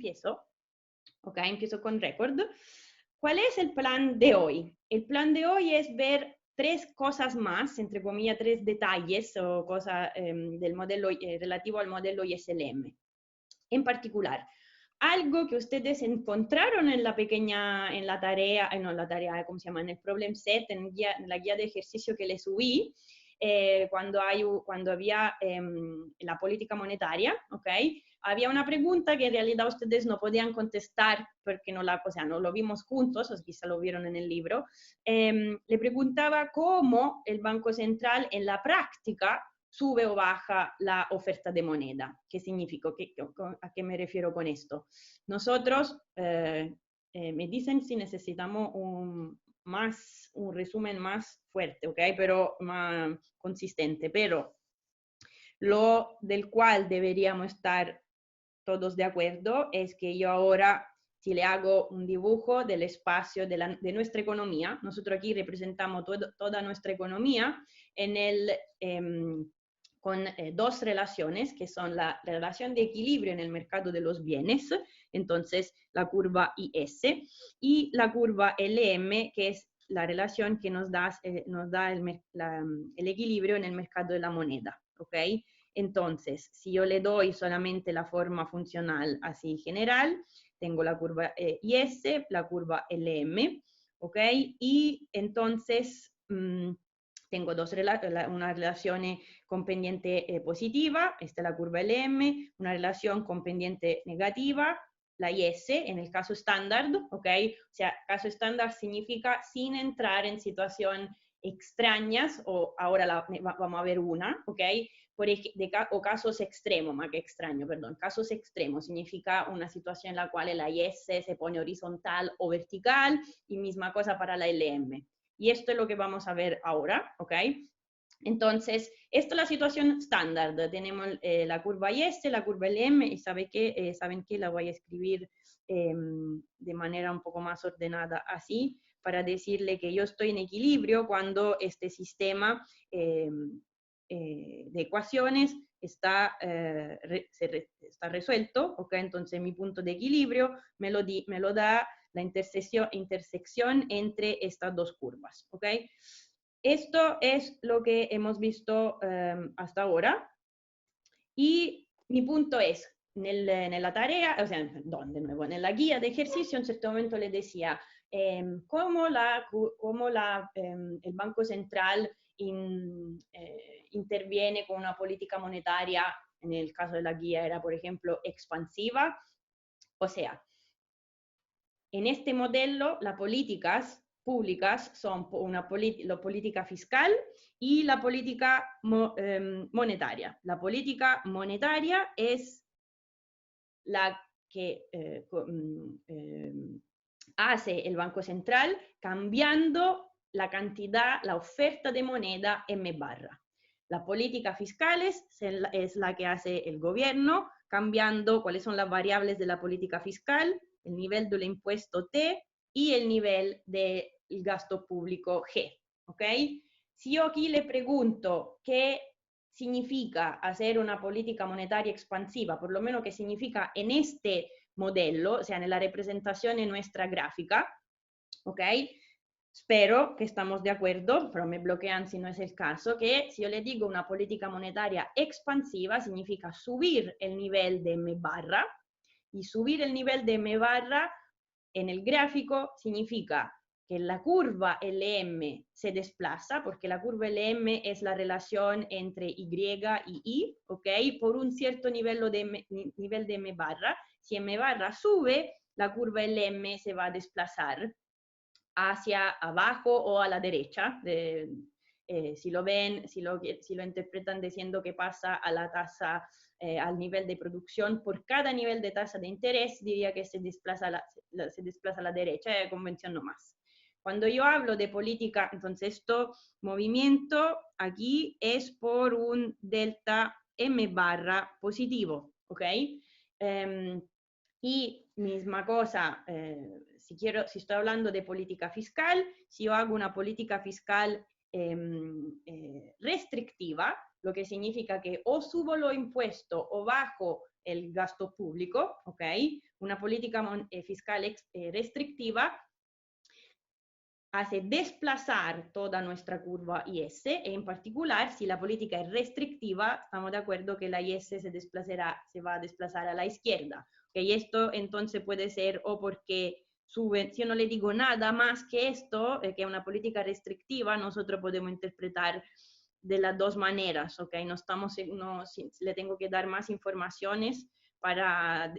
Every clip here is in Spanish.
empiezo. Ok, empiezo con récord. ¿Cuál es el plan de hoy? El plan de hoy es ver tres cosas más, entre comillas, tres detalles o cosas del modelo relativo al modelo ISLM. En particular, algo que ustedes encontraron en la tarea, no en la tarea, ¿cómo se llama? En el problem set, en la guía de ejercicio que les subí, cuando había la política monetaria, ¿ok? Había una pregunta que en realidad ustedes no podían contestar porque no lo vimos juntos, o quizá lo vieron en el libro. Le preguntaba cómo el Banco Central en la práctica sube o baja la oferta de moneda. ¿Qué significa? ¿A qué me refiero con esto? Nosotros, me dicen si necesitamos un resumen más fuerte, ¿ok? Pero más consistente, pero lo del cual deberíamos estar todos de acuerdo es que yo ahora, si le hago un dibujo del espacio de nuestra economía, nosotros aquí representamos toda nuestra economía con dos relaciones, que son la relación de equilibrio en el mercado de los bienes, entonces la curva IS, y la curva LM, que es la relación que nos da el equilibrio en el mercado de la moneda, ¿ok? Entonces, si yo le doy solamente la forma funcional así general, tengo la curva IS, la curva LM, ¿ok? Y entonces tengo una relación con pendiente positiva, esta es la curva LM, una relación con pendiente negativa, la IS, en el caso estándar, ¿ok? O sea, caso estándar significa sin entrar en situación extrañas, o ahora vamos a ver una, ¿ok? O casos extremos, más que extraño, perdón, casos extremos significa una situación en la cual la IS se pone horizontal o vertical, y misma cosa para la LM. Y esto es lo que vamos a ver ahora, ¿ok? Entonces, esta es la situación estándar. Tenemos la curva IS, la curva LM, y saben que la voy a escribir de manera un poco más ordenada así, para decirle que yo estoy en equilibrio cuando este sistema de ecuaciones está resuelto, ¿ok? Entonces mi punto de equilibrio me lo da la intersección entre estas dos curvas, ¿ok? Esto es lo que hemos visto hasta ahora, y mi punto es, en la tarea, o sea, de nuevo, en la guía de ejercicio, en cierto momento les decía cómo el Banco Central interviene con una política monetaria, en el caso de la guía era, por ejemplo, expansiva. O sea, en este modelo, las políticas públicas son la política fiscal y la política monetaria. La política monetaria es la que hace el Banco Central cambiando la cantidad, la oferta de moneda M barra. La política fiscal es la que hace el gobierno, cambiando cuáles son las variables de la política fiscal, el nivel del impuesto T y el nivel del gasto público G, ¿ok? Si yo aquí le pregunto qué significa hacer una política monetaria expansiva, por lo menos qué significa en este modelo, o sea, en la representación en nuestra gráfica, ¿ok? Espero que estamos de acuerdo, pero me bloquean si no es el caso, que si yo le digo una política monetaria expansiva significa subir el nivel de M barra, y subir el nivel de M barra en el gráfico significa que la curva LM se desplaza, porque la curva LM es la relación entre Y y I, ¿ok? Por un cierto nivel de M barra. Si M barra sube, la curva LM se va a desplazar hacia abajo o a la derecha. Si lo ven, si lo interpretan diciendo que pasa a la tasa, al nivel de producción, por cada nivel de tasa de interés, diría que se desplaza a la derecha, convención no más. Cuando yo hablo de política, entonces esto movimiento aquí es por un delta M barra positivo, ¿ok? Y misma cosa, si estoy hablando de política fiscal, si yo hago una política fiscal restrictiva, lo que significa que o subo los impuestos o bajo el gasto público, ¿ok? Una política fiscal restrictiva hace desplazar toda nuestra curva IS, e en particular, si la política es restrictiva, estamos de acuerdo que la IS se va a desplazar a la izquierda. ¿Okay? Y esto entonces puede ser o porque sube, si yo no le digo nada más que esto, que es una política restrictiva, nosotros podemos interpretar de las dos maneras, ¿ok? Le tengo que dar más informaciones para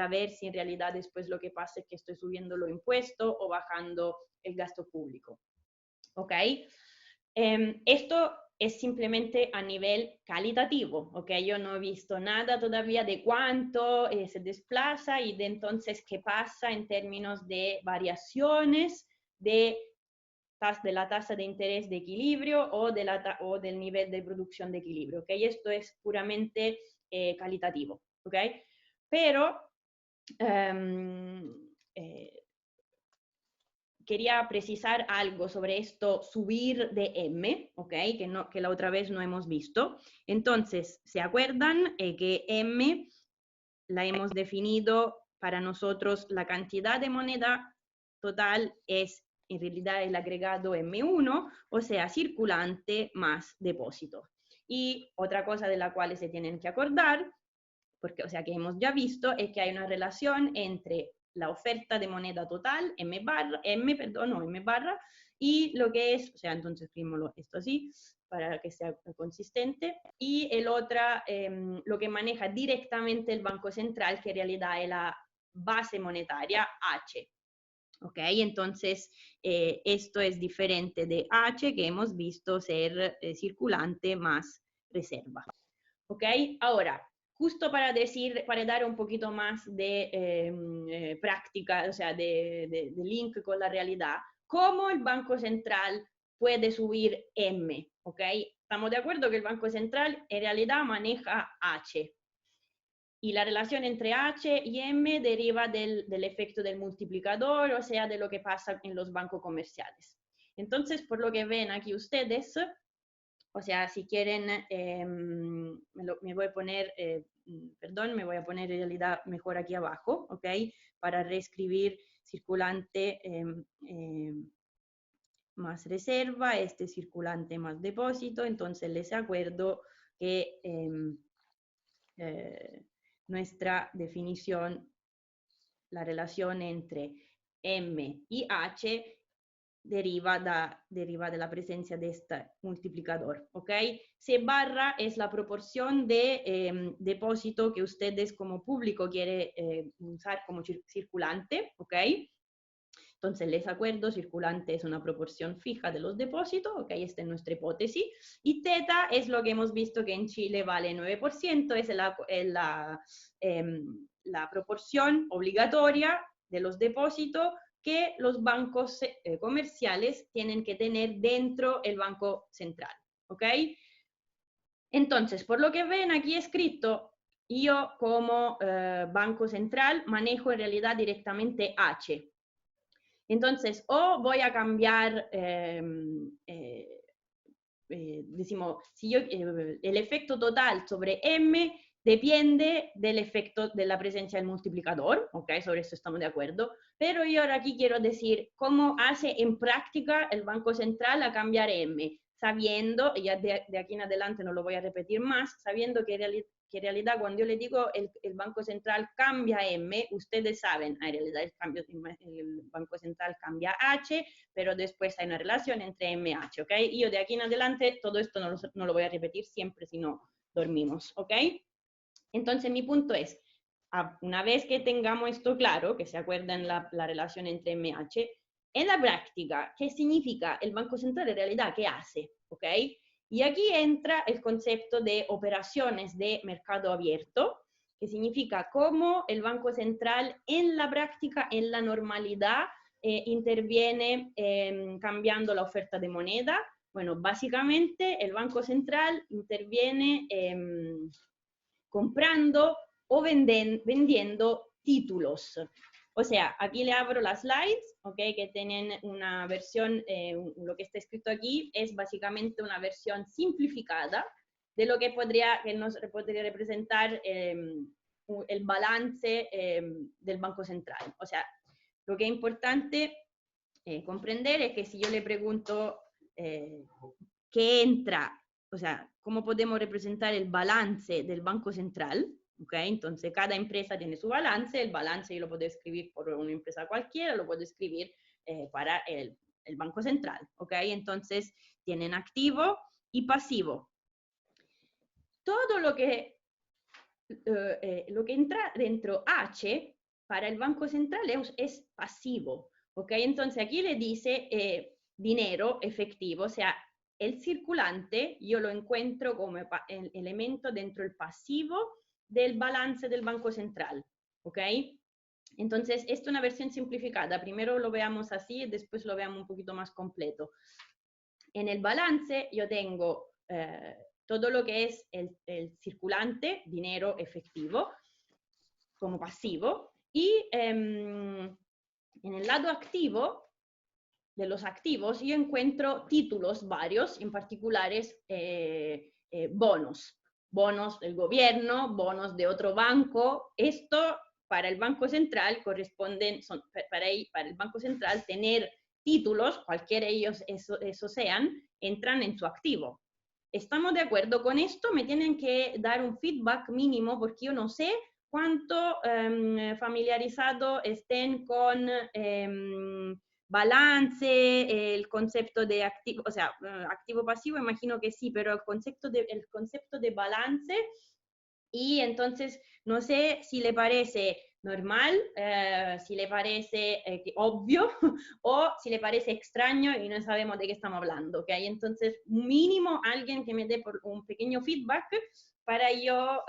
ver si en realidad después lo que pasa es que estoy subiendo los impuestos o bajando el gasto público, ¿ok? Esto es simplemente a nivel calitativo, ¿ok? Yo no he visto nada todavía de cuánto se desplaza y de entonces qué pasa en términos de variaciones de la tasa de interés de equilibrio o del nivel de producción de equilibrio, ¿ok? Esto es puramente calitativo, ¿ok? Pero quería precisar algo sobre esto subir de M, ¿ok? Que la otra vez no hemos visto. Entonces, ¿se acuerdan que M la hemos definido para nosotros la cantidad de moneda total es en realidad el agregado M1, o sea, circulante más depósito. Y otra cosa de la cual se tienen que acordar, porque, o sea, que hemos ya visto, es que hay una relación entre la oferta de moneda total, M barra, y lo que es, o sea, entonces escribimos esto así, para que sea consistente, y el otra, lo que maneja directamente el Banco Central, que en realidad es la base monetaria H. ¿Ok? Entonces, esto es diferente de H, que hemos visto ser circulante más reserva. ¿Ok? Ahora, justo para dar un poquito más de práctica, o sea, de link con la realidad, ¿cómo el Banco Central puede subir M? ¿Ok? Estamos de acuerdo que el Banco Central en realidad maneja H. Y la relación entre H y M deriva del efecto del multiplicador, o sea, de lo que pasa en los bancos comerciales. Entonces, por lo que ven aquí ustedes, o sea, si quieren, me voy a poner, me voy a poner en realidad mejor aquí abajo, ¿ok? Para reescribir circulante más reserva, este circulante más depósito, entonces les acuerdo que nuestra definición, la relación entre M y H deriva de la presencia de este multiplicador, ¿ok? C barra es la proporción de depósito que ustedes como público quieren usar como circulante, ¿ok? Entonces, les acuerdo, circulante es una proporción fija de los depósitos, ok, esta es nuestra hipótesis, y teta es lo que hemos visto que en Chile vale 9%, es la proporción obligatoria de los depósitos que los bancos comerciales tienen que tener dentro del Banco Central, ¿ok? Entonces, por lo que ven aquí escrito, yo como Banco Central manejo en realidad directamente H. Entonces, o voy a cambiar, decimos, si yo, el efecto total sobre M depende del efecto de la presencia del multiplicador, ¿ok? Sobre eso estamos de acuerdo. Pero yo ahora aquí quiero decir cómo hace en práctica el Banco Central a cambiar M, sabiendo, y ya de aquí en adelante no lo voy a repetir más, sabiendo que en realidad cuando yo le digo el Banco Central cambia M, ustedes saben, en realidad el Banco Central cambia H, pero después hay una relación entre M y H, ¿ok? Y yo de aquí en adelante todo esto no lo voy a repetir siempre, si no dormimos, ¿ok? Entonces mi punto es, una vez que tengamos esto claro, que se acuerdan la relación entre M y H, en la práctica, ¿qué significa el Banco Central en realidad? ¿Qué hace? ¿Ok? Y aquí entra el concepto de operaciones de mercado abierto, que significa cómo el Banco Central en la práctica, en la normalidad, interviene cambiando la oferta de moneda. Bueno, básicamente el Banco Central interviene comprando o vendiendo títulos. O sea, aquí le abro las slides, ¿ok? Que tienen una versión, lo que está escrito aquí es básicamente una versión simplificada de lo que nos podría representar el balance del Banco Central. O sea, lo que es importante comprender es que si yo le pregunto qué entra, o sea, cómo podemos representar el balance del Banco Central, ¿ok? Entonces, cada empresa tiene su balance, el balance yo lo puedo escribir por una empresa cualquiera, lo puedo escribir para el Banco Central, ¿ok? Entonces, tienen activo y pasivo. Todo lo que entra dentro H para el Banco Central es pasivo, ¿ok? Entonces, aquí le dice dinero efectivo, o sea, el circulante yo lo encuentro como el elemento dentro del pasivo del balance del Banco Central, ¿ok? Entonces, esto es una versión simplificada. Primero lo veamos así y después lo veamos un poquito más completo. En el balance yo tengo todo lo que es el circulante, dinero efectivo, como pasivo, y en el lado activo, de los activos, yo encuentro títulos varios, en particulares bonos. Bonos del gobierno, bonos de otro banco. Esto para el Banco Central corresponden, para el Banco Central tener títulos, cualquiera de ellos eso sean, entran en su activo. ¿Estamos de acuerdo con esto? Me tienen que dar un feedback mínimo porque yo no sé cuánto familiarizado estén con balance, el concepto de activo, o sea, activo-pasivo, imagino que sí, pero el concepto de balance, y entonces no sé si le parece normal, si le parece obvio o si le parece extraño y no sabemos de qué estamos hablando, ¿ok? Entonces, mínimo alguien que me dé un pequeño feedback para yo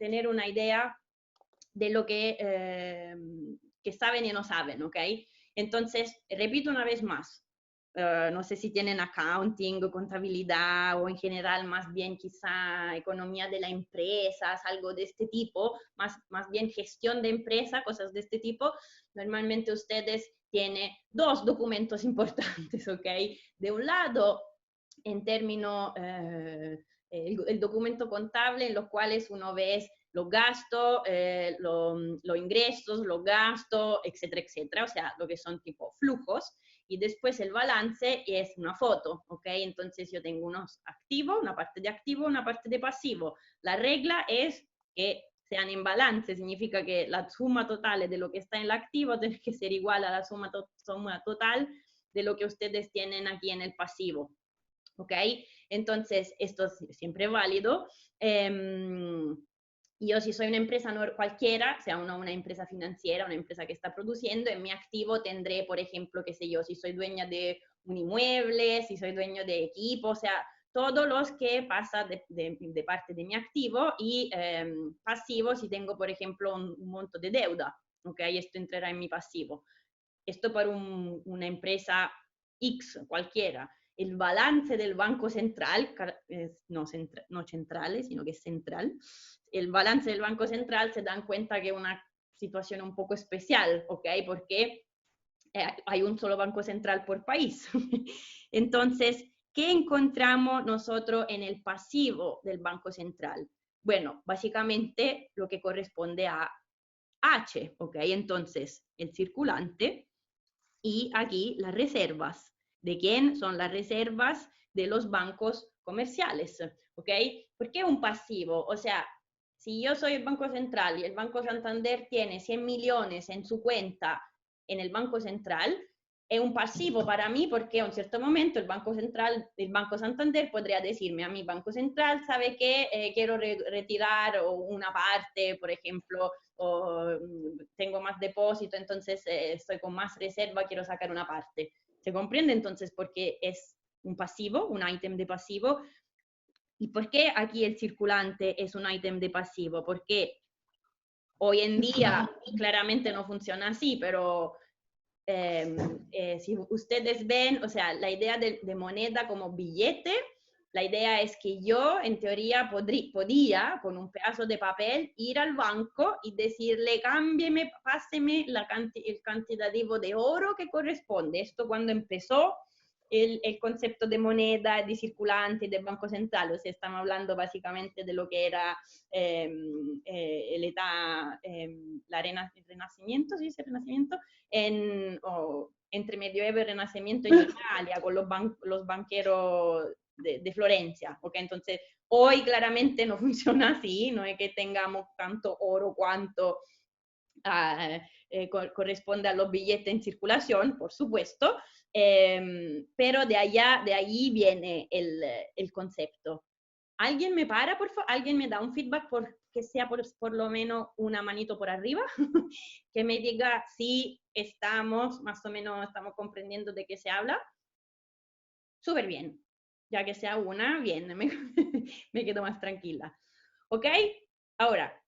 tener una idea de lo que saben y no saben, ¿ok? Entonces, repito una vez más, no sé si tienen accounting, contabilidad o en general más bien quizá economía de las empresas, algo de este tipo, más bien gestión de empresa, cosas de este tipo. Normalmente ustedes tienen dos documentos importantes, ¿ok? De un lado, en términos, el documento contable en los cuales uno ve los gastos, los ingresos, los gastos, etcétera, etcétera, o sea, lo que son tipo flujos, y después el balance es una foto, ¿ok? Entonces yo tengo unos activos, una parte de activo, una parte de pasivo. La regla es que sean en balance, significa que la suma total de lo que está en el activo tiene que ser igual a la suma total de lo que ustedes tienen aquí en el pasivo, ¿ok? Entonces, esto es siempre válido. Yo si soy una empresa cualquiera, sea una empresa financiera, una empresa que está produciendo, en mi activo tendré, por ejemplo, qué sé yo, si soy dueña de un inmueble, si soy dueño de equipo, o sea, todos los que pasan de parte de mi activo, y pasivo si tengo, por ejemplo, un monto de deuda, ¿ok? Esto entrará en mi pasivo. Esto para una empresa X cualquiera. El balance del Banco Central, no centrales, sino que es central, el balance del Banco Central se dan cuenta que es una situación un poco especial, ¿ok? Porque hay un solo Banco Central por país. Entonces, ¿qué encontramos nosotros en el pasivo del Banco Central? Bueno, básicamente lo que corresponde a H, ¿ok? Entonces, el circulante y aquí las reservas. ¿De quién? Son las reservas de los bancos comerciales, ¿ok? ¿Por qué un pasivo? O sea, si yo soy el Banco Central y el Banco Santander tiene 100 millones en su cuenta en el Banco Central, es un pasivo para mí porque a un cierto momento el Banco Central, el Banco Santander podría decirme a mi Banco Central, ¿sabe qué? Quiero retirar una parte, por ejemplo, o tengo más depósito, entonces estoy con más reserva, quiero sacar una parte. ¿Se comprende entonces por qué es un pasivo, un ítem de pasivo? ¿Y por qué aquí el circulante es un ítem de pasivo? Porque hoy en día claramente no funciona así, pero si ustedes ven, o sea, la idea de moneda como billete, la idea es que yo, en teoría, podía, con un pedazo de papel, ir al banco y decirle, cámbieme, páseme el cantitativo de oro que corresponde. Esto cuando empezó el concepto de moneda, de circulante, del Banco Central. O sea, estamos hablando básicamente de lo que era el Renacimiento, ¿sí dice Renacimiento? Entre Medioevo y Renacimiento en Italia, con los banqueros de Florencia, ¿ok? Entonces, hoy claramente no funciona así, no es que tengamos tanto oro cuanto corresponde a los billetes en circulación, por supuesto, pero de ahí viene el concepto. ¿Alguien me para, por favor? ¿Alguien me da un feedback que sea por lo menos una manito por arriba? Que me diga si más o menos estamos comprendiendo de qué se habla. Súper bien. Ya que sea una, bien, me quedo más tranquila. ¿Ok? Ahora,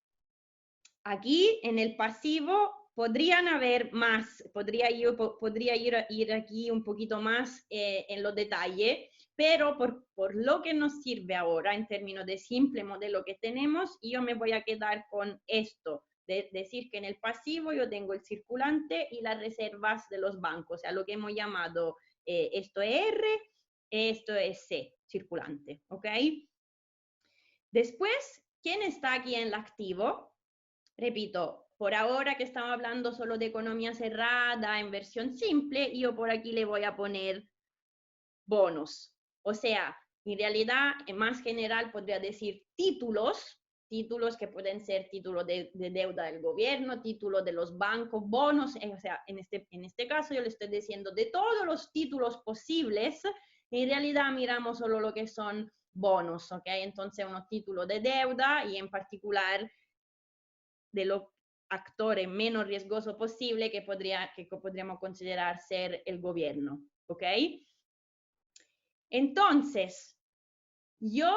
aquí en el pasivo podrían haber más, podría ir aquí un poquito más en los detalles, pero por lo que nos sirve ahora en términos de simple modelo que tenemos, yo me voy a quedar con esto, de decir que en el pasivo yo tengo el circulante y las reservas de los bancos, o sea, lo que hemos llamado esto es R, esto es C, circulante, ¿ok? Después, ¿quién está aquí en el activo? Repito, por ahora que estamos hablando solo de economía cerrada en versión simple, yo por aquí le voy a poner bonos. O sea, en realidad, en más general podría decir títulos que pueden ser títulos de deuda del gobierno, títulos de los bancos, bonos, o sea, en este caso yo le estoy diciendo de todos los títulos posibles, en realidad miramos solo lo que son bonos, ¿ok? Entonces, unos títulos de deuda y en particular de los actores menos riesgosos posible que podríamos considerar ser el gobierno, ¿ok? Entonces, yo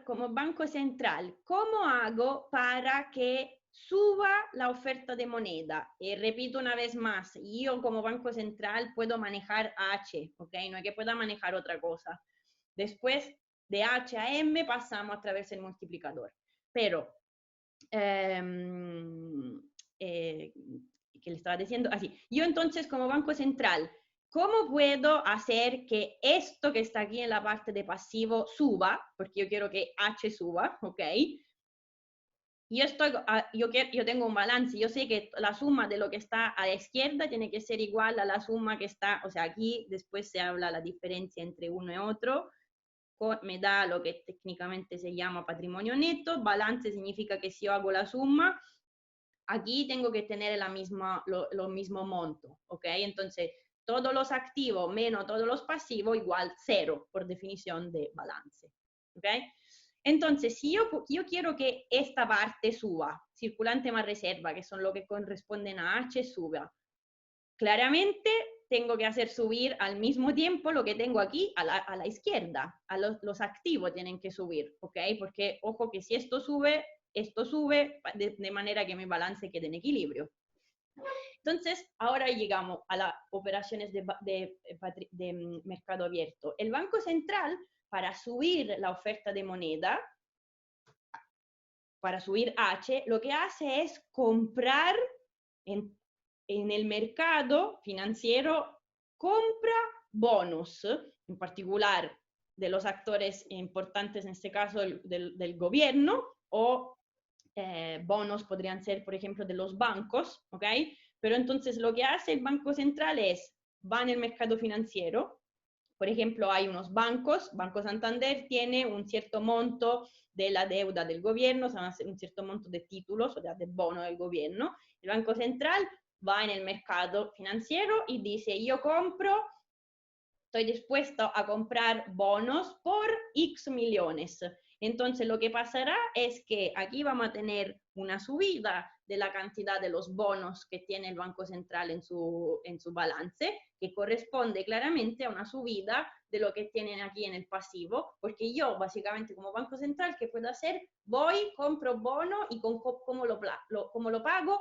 como Banco Central, ¿cómo hago para que suba la oferta de moneda? Y repito una vez más, yo como Banco Central puedo manejar H, ¿ok? No es que pueda manejar otra cosa. Después de H a M pasamos a través del multiplicador. Pero que le estaba diciendo, así, yo entonces como Banco Central, ¿cómo puedo hacer que esto que está aquí en la parte de pasivo suba? Porque yo quiero que H suba, ¿ok? Yo tengo un balance, yo sé que la suma de lo que está a la izquierda tiene que ser igual a la suma que está, o sea, aquí después se habla la diferencia entre uno y otro, me da lo que técnicamente se llama patrimonio neto, balance significa que si yo hago la suma, aquí tengo que tener lo mismo monto, ¿ok? Entonces, todos los activos menos todos los pasivos igual 0, por definición de balance, ¿ok? Entonces, si yo quiero que esta parte suba, circulante más reserva, que son lo que corresponden a H, suba, claramente tengo que hacer subir al mismo tiempo lo que tengo aquí a la izquierda, los activos tienen que subir, ¿ok? Porque, ojo, que si esto sube de manera que mi balance quede en equilibrio. Entonces, ahora llegamos a las operaciones de mercado abierto. El Banco Central, para subir la oferta de moneda, para subir H, lo que hace es comprar en el mercado financiero, compra bonos, en particular de los actores importantes, en este caso del gobierno, o bonos podrían ser, por ejemplo, de los bancos, ¿ok? Pero entonces lo que hace el Banco Central es, va en el mercado financiero, por ejemplo, hay unos bancos, Banco Santander tiene un cierto monto de la deuda del gobierno, o sea, un cierto monto de títulos, o sea, de bono del gobierno. El Banco Central va en el mercado financiero y dice, yo estoy dispuesto a comprar bonos por X millones. Entonces, lo que pasará es que aquí vamos a tener una subida de la cantidad de los bonos que tiene el Banco Central en su balance, que corresponde claramente a una subida de lo que tienen aquí en el pasivo, porque yo, básicamente, como Banco Central, ¿qué puedo hacer? Voy, compro bono y ¿cómo lo pago?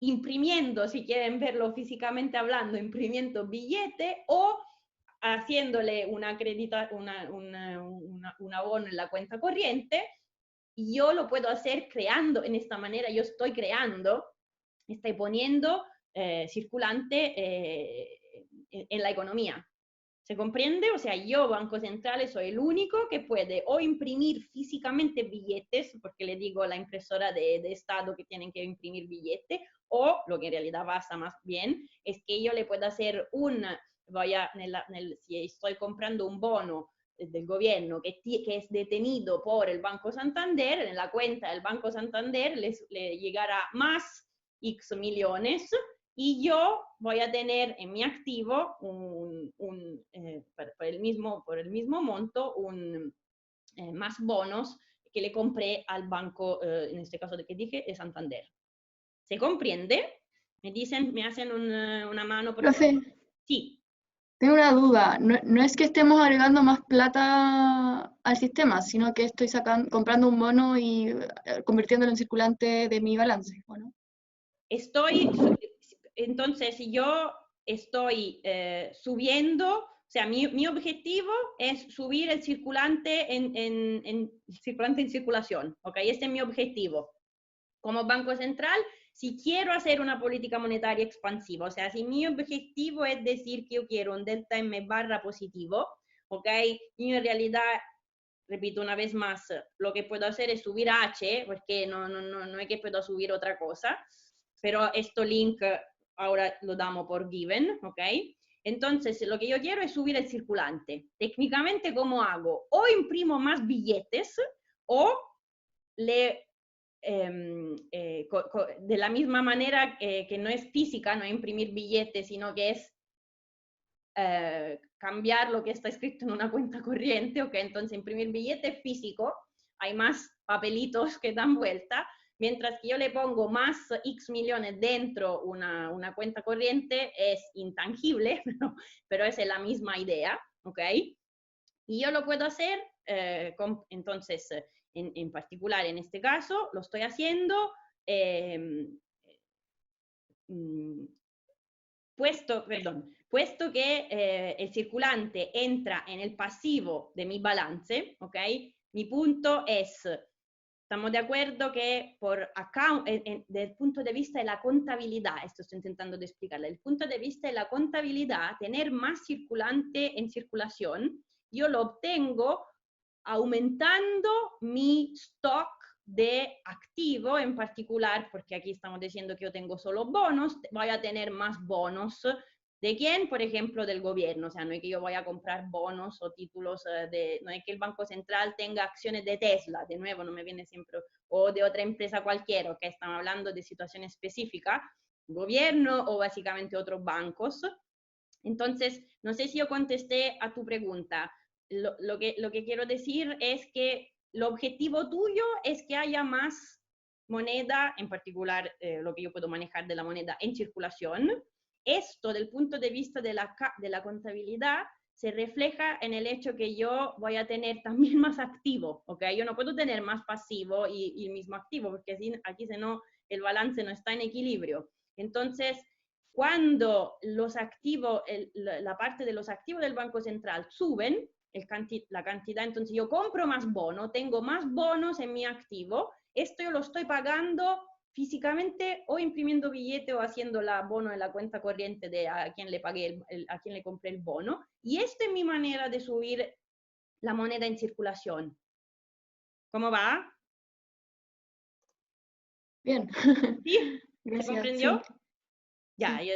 Imprimiendo, si quieren verlo físicamente hablando, imprimiendo billete o haciéndole un abono en la cuenta corriente. Y yo lo puedo hacer creando, en esta manera yo estoy poniendo circulante en la economía. ¿Se comprende? O sea, yo, Banco Central, soy el único que puede o imprimir físicamente billetes, porque le digo a la impresora de Estado que tienen que imprimir billetes, o lo que en realidad pasa más bien, es que yo le puedo hacer si estoy comprando un bono del gobierno que es detenido por el Banco Santander, en la cuenta del Banco Santander le llegará más X millones, y yo voy a tener en mi activo por el mismo monto más bonos que le compré al banco, en este caso de que dije, de Santander. ¿Se comprende? Me hacen una mano, por Profe, favor. Sí. tengo una duda. No, no es que estemos agregando más plata al sistema, sino que estoy comprando un bono y convirtiéndolo en circulante de mi balance, ¿o no? Entonces, si yo estoy subiendo, o sea, mi objetivo es subir el circulante en circulación, ¿ok? Este es mi objetivo. Como Banco Central, si quiero hacer una política monetaria expansiva, o sea, si mi objetivo es decir que yo quiero un delta M barra positivo, ¿ok? Y en realidad, repito una vez más, lo que puedo hacer es subir H, porque no es que puedo subir otra cosa, pero esto link ahora lo damos por given, ¿ok? Entonces, lo que yo quiero es subir el circulante. Técnicamente, ¿cómo hago? O imprimo más billetes o le de la misma manera que no es física, no es imprimir billetes, sino que es cambiar lo que está escrito en una cuenta corriente, ¿ok? Entonces imprimir billetes físico, hay más papelitos que dan vuelta, mientras que yo le pongo más X millones dentro una cuenta corriente, es intangible, pero es la misma idea, ¿ok? Y yo lo puedo hacer, entonces, en particular en este caso, lo estoy haciendo puesto que el circulante entra en el pasivo de mi balance, ¿ok? Mi punto es, estamos de acuerdo que desde el punto de vista de la contabilidad, esto estoy intentando de explicarle, desde el punto de vista de la contabilidad, tener más circulante en circulación, yo lo obtengo aumentando mi stock de activo en particular, porque aquí estamos diciendo que yo tengo solo bonos, voy a tener más bonos. ¿De quién? Por ejemplo, del gobierno. O sea, no es que yo voy a comprar bonos o títulos no es que el Banco Central tenga acciones de Tesla, de nuevo, no me viene siempre, o de otra empresa cualquiera, que estamos hablando de situaciones específicas, gobierno o básicamente otros bancos. Entonces, no sé si yo contesté a tu pregunta. Lo que quiero decir es que el objetivo tuyo es que haya más moneda, en particular lo que yo puedo manejar de la moneda en circulación. Esto, del punto de vista de la contabilidad, se refleja en el hecho que yo voy a tener también más activo, ¿ok? Yo no puedo tener más pasivo y el mismo activo, porque así, aquí si no, el balance no está en equilibrio. Entonces, cuando los activos, la parte de los activos del Banco Central suben, la cantidad, entonces yo compro más bonos, tengo más bonos en mi activo, esto yo lo estoy pagando físicamente o imprimiendo billete o haciendo la bono en la cuenta corriente de a quien le pagué, a quien le compré el bono, y esta es mi manera de subir la moneda en circulación. ¿Cómo va? Bien. ¿Sí? ¿Se Gracias. comprendió? Sí. Ya, Sí. yo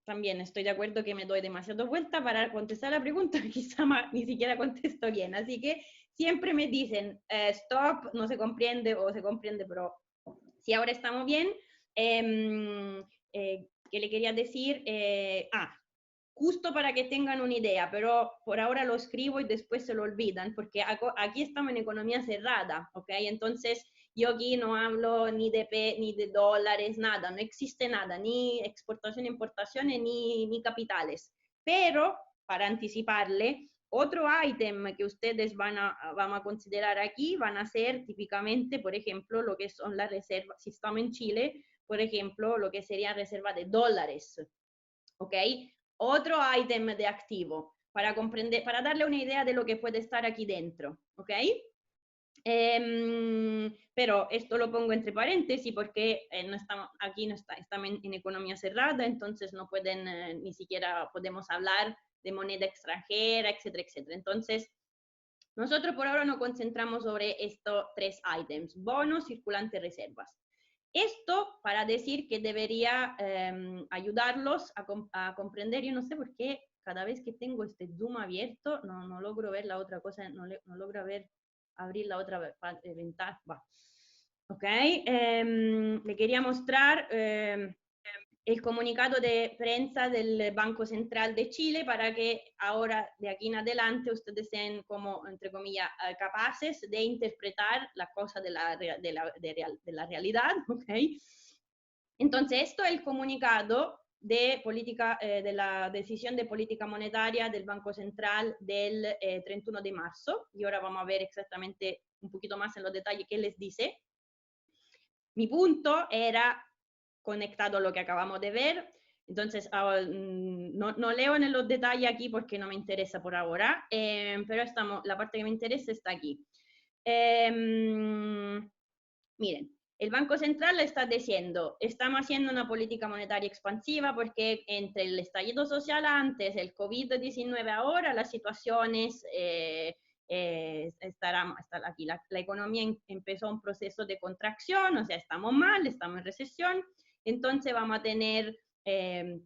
también estoy de acuerdo que me doy demasiado vuelta para contestar la pregunta, quizá ni siquiera contesto bien, así que siempre me dicen stop, no se comprende o se comprende, pero si ahora estamos bien, ¿qué le quería decir? Justo para que tengan una idea, pero por ahora lo escribo y después se lo olvidan, porque aquí estamos en economía cerrada, ¿ok? Entonces, yo aquí no hablo ni ni de dólares, nada, no existe nada, ni exportación, importaciones, ni capitales. Pero, para anticiparle, otro ítem que ustedes vamos a considerar aquí van a ser típicamente, por ejemplo, lo que son las reservas, si estamos en Chile, por ejemplo, lo que sería reserva de dólares, ¿ok? Otro ítem de activo para darle una idea de lo que puede estar aquí dentro, ¿ok? Pero esto lo pongo entre paréntesis porque no estamos, aquí no estamos en economía cerrada, entonces no pueden, ni siquiera podemos hablar de moneda extranjera, etcétera, etcétera. Entonces, nosotros por ahora nos concentramos sobre estos 3 ítems: bonos, circulante, reservas. Esto para decir que debería ayudarlos a comprender. Yo no sé por qué cada vez que tengo este Zoom abierto no logro ver la otra cosa, no logro abrir la otra ventana. Ok, le quería mostrar el comunicado de prensa del Banco Central de Chile para que ahora, de aquí en adelante, ustedes sean como, entre comillas, capaces de interpretar la cosa de la realidad, ¿ok? Entonces, esto es el comunicado de política, de la decisión de política monetaria del Banco Central del 31 de marzo, y ahora vamos a ver exactamente un poquito más en los detalles qué les dice. Mi punto era conectado a lo que acabamos de ver, entonces no leo en los detalles aquí porque no me interesa por ahora, pero la parte que me interesa está aquí. Miren, el Banco Central le está diciendo, estamos haciendo una política monetaria expansiva porque entre el estallido social antes, el COVID-19 ahora, las situaciones aquí. La economía empezó un proceso de contracción, o sea, estamos mal, estamos en recesión, entonces vamos a tener el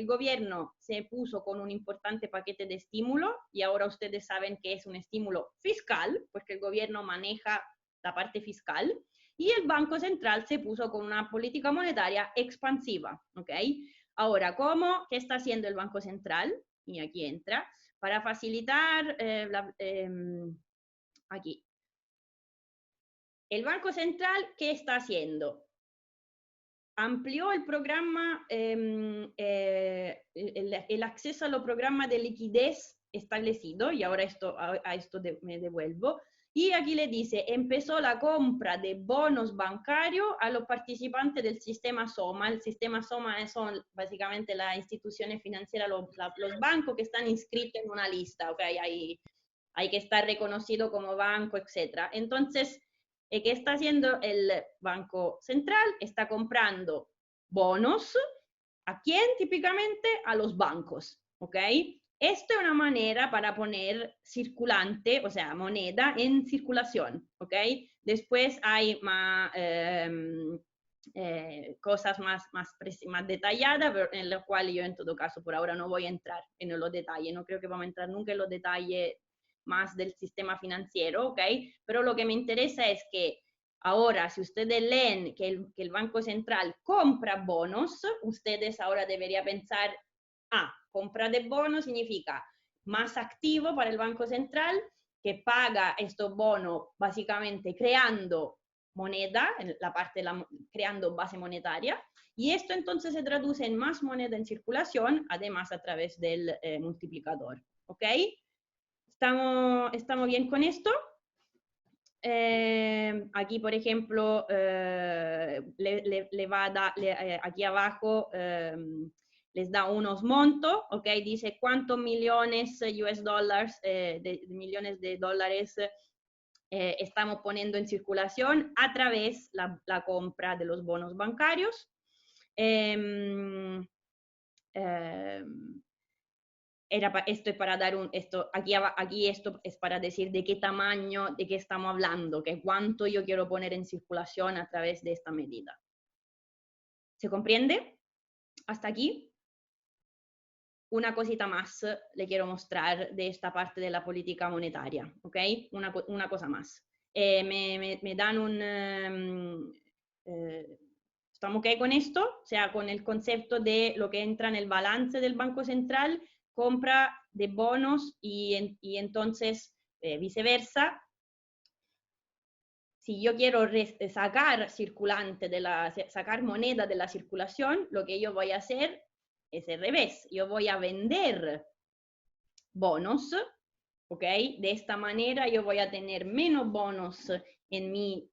gobierno se puso con un importante paquete de estímulo y ahora ustedes saben que es un estímulo fiscal, porque el gobierno maneja la parte fiscal, y el Banco Central se puso con una política monetaria expansiva, ¿ok? Ahora, ¿qué está haciendo el Banco Central? Y aquí entra, para facilitar aquí. El Banco Central, ¿qué está haciendo? Amplió el programa, el acceso a los programas de liquidez establecido, y ahora a esto me devuelvo, y aquí le dice, empezó la compra de bonos bancarios a los participantes del sistema SOMA. El sistema SOMA son básicamente las instituciones financieras, los bancos que están inscritos en una lista, ¿ok? Hay que estar reconocido como banco, etc. Entonces, ¿qué está haciendo el Banco Central? Está comprando bonos. ¿A quién típicamente? A los bancos, ¿ok? Esto es una manera para poner circulante, o sea, moneda en circulación, ¿ok? Después hay cosas más detalladas, pero en las cuales yo en todo caso por ahora no voy a entrar en los detalles, no creo que vamos a entrar nunca en los detalles más del sistema financiero, ¿ok? Pero lo que me interesa es que ahora, si ustedes leen que el Banco Central compra bonos, ustedes ahora deberían pensar, compra de bonos significa más activo para el Banco Central, que paga estos bonos básicamente creando moneda, en la parte creando base monetaria, y esto entonces se traduce en más moneda en circulación, además a través del multiplicador, ¿ok? ¿Estamos bien con esto? Aquí, por ejemplo, le va a dar, aquí abajo les da unos montos, ¿ok? Dice cuántos millones US dólares, millones de dólares estamos poniendo en circulación a través de la compra de los bonos bancarios. Esto es para dar aquí esto es para decir de qué tamaño, de qué estamos hablando, que cuánto yo quiero poner en circulación a través de esta medida. ¿Se comprende? Hasta aquí. Una cosita más le quiero mostrar de esta parte de la política monetaria, ¿ok? Una cosa más. Me dan ¿estamos ok con esto? O sea, con el concepto de lo que entra en el balance del Banco Central, compra de bonos y entonces viceversa. Si yo quiero sacar sacar moneda de la circulación, lo que yo voy a hacer es al revés. Yo voy a vender bonos, ¿ok? De esta manera yo voy a tener menos bonos en mi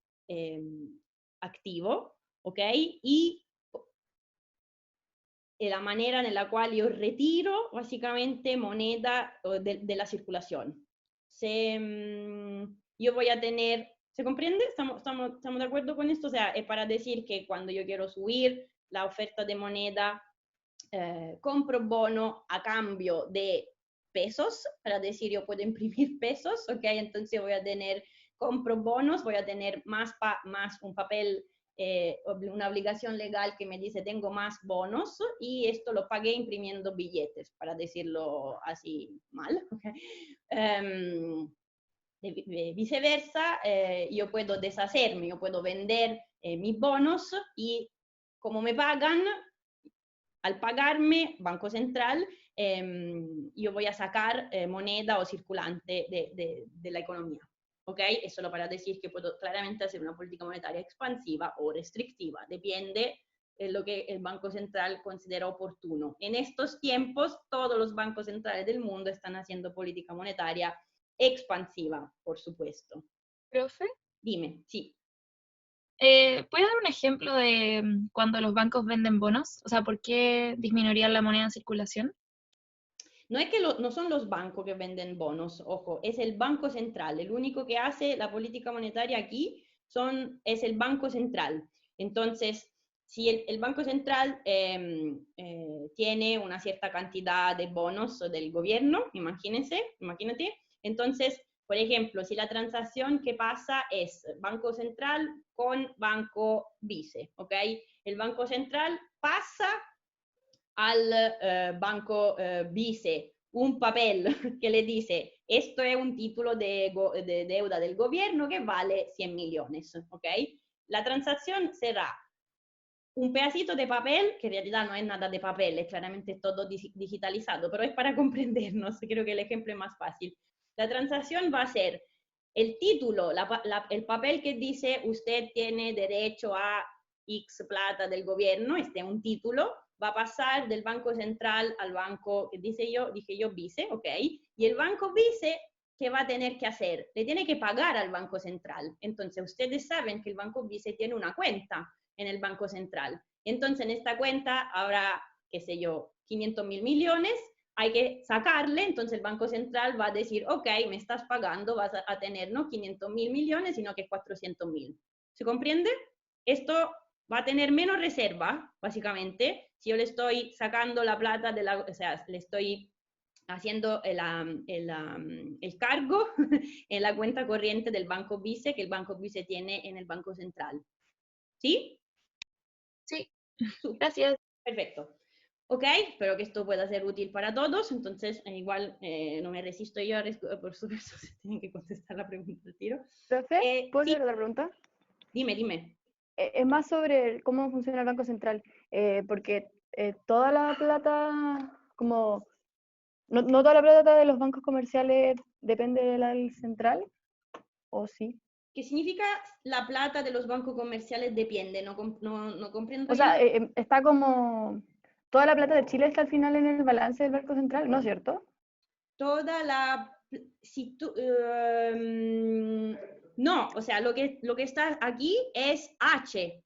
activo, ¿ok? Y la manera en la cual yo retiro básicamente moneda de la circulación. yo voy a tener, ¿se comprende? ¿Estamos de acuerdo con esto? O sea, es para decir que cuando yo quiero subir la oferta de moneda, compro bono a cambio de pesos, para decir yo puedo imprimir pesos, ¿ok? Entonces voy a tener, compro bonos, voy a tener más un papel, una obligación legal que me dice tengo más bonos y esto lo pagué imprimiendo billetes, para decirlo así mal, ¿ok? Viceversa, yo puedo deshacerme, yo puedo vender mis bonos y como me pagan, al pagarme Banco Central, yo voy a sacar moneda o circulante de la economía. ¿Ok? Es solo para decir que puedo claramente hacer una política monetaria expansiva o restrictiva. Depende de lo que el Banco Central considera oportuno. En estos tiempos, todos los bancos centrales del mundo están haciendo política monetaria expansiva, por supuesto. Profe, Dime, sí. ¿puede dar un ejemplo de cuando los bancos venden bonos? O sea, ¿por qué disminuirían la moneda en circulación? No es que no son los bancos que venden bonos, ojo, es el Banco Central. El único que hace la política monetaria aquí es el Banco Central. Entonces, si el Banco Central tiene una cierta cantidad de bonos del gobierno, imagínate, entonces, por ejemplo, si la transacción que pasa es Banco Central con Banco Vice, ¿ok? El Banco Central pasa al Banco Vice un papel que le dice, esto es un título de deuda del gobierno que vale 100 millones, ¿ok? La transacción será un pedacito de papel, que en realidad no es nada de papel, es claramente todo digitalizado, pero es para comprendernos, creo que el ejemplo es más fácil. La transacción va a ser el título, el papel que dice usted tiene derecho a X plata del gobierno, este es un título, va a pasar del Banco Central al banco que dije yo, Vice, ¿ok? Y el Banco Vice, ¿qué va a tener que hacer? Le tiene que pagar al Banco Central. Entonces, ustedes saben que el Banco Vice tiene una cuenta en el Banco Central. Entonces, en esta cuenta habrá, qué sé yo, 500 mil millones, hay que sacarle, entonces el Banco Central va a decir, ok, me estás pagando, vas a tener no 500 mil millones, sino que 400 mil. ¿Se comprende? Esto va a tener menos reserva, básicamente, si yo le estoy sacando la plata o sea, le estoy haciendo el cargo en la cuenta corriente del Banco Vice, que el Banco Vice tiene en el Banco Central. ¿Sí? Sí, gracias. Perfecto. Ok, espero que esto pueda ser útil para todos, entonces igual no me resisto yo, por supuesto, se tienen que contestar la pregunta al tiro. Profe, ¿puedo sí. hacer otra pregunta? Dime. Es más sobre cómo funciona el Banco Central, porque toda la plata, como, no toda la plata de los bancos comerciales depende del central, ¿o sí? ¿Qué significa la plata de los bancos comerciales depende? No comprendo O bien. sea, está como, toda la plata de Chile está al final en el balance del Banco Central, ¿no es cierto? Toda la... Si tú, no, o sea, lo que está aquí es H,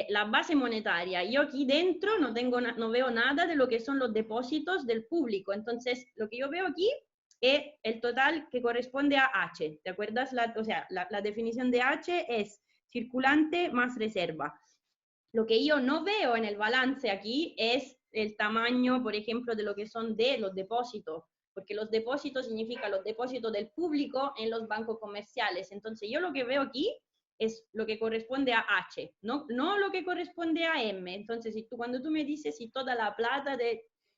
la base monetaria. Yo aquí dentro no veo nada de lo que son los depósitos del público. Entonces, lo que yo veo aquí es el total que corresponde a H. ¿Te acuerdas? O sea, la definición de H es circulante más reserva. Lo que yo no veo en el balance aquí es el tamaño, por ejemplo, de lo que son de los depósitos, porque los depósitos significan los depósitos del público en los bancos comerciales. Entonces, yo lo que veo aquí es lo que corresponde a H, no lo que corresponde a M. Entonces, cuando tú me dices si toda la plata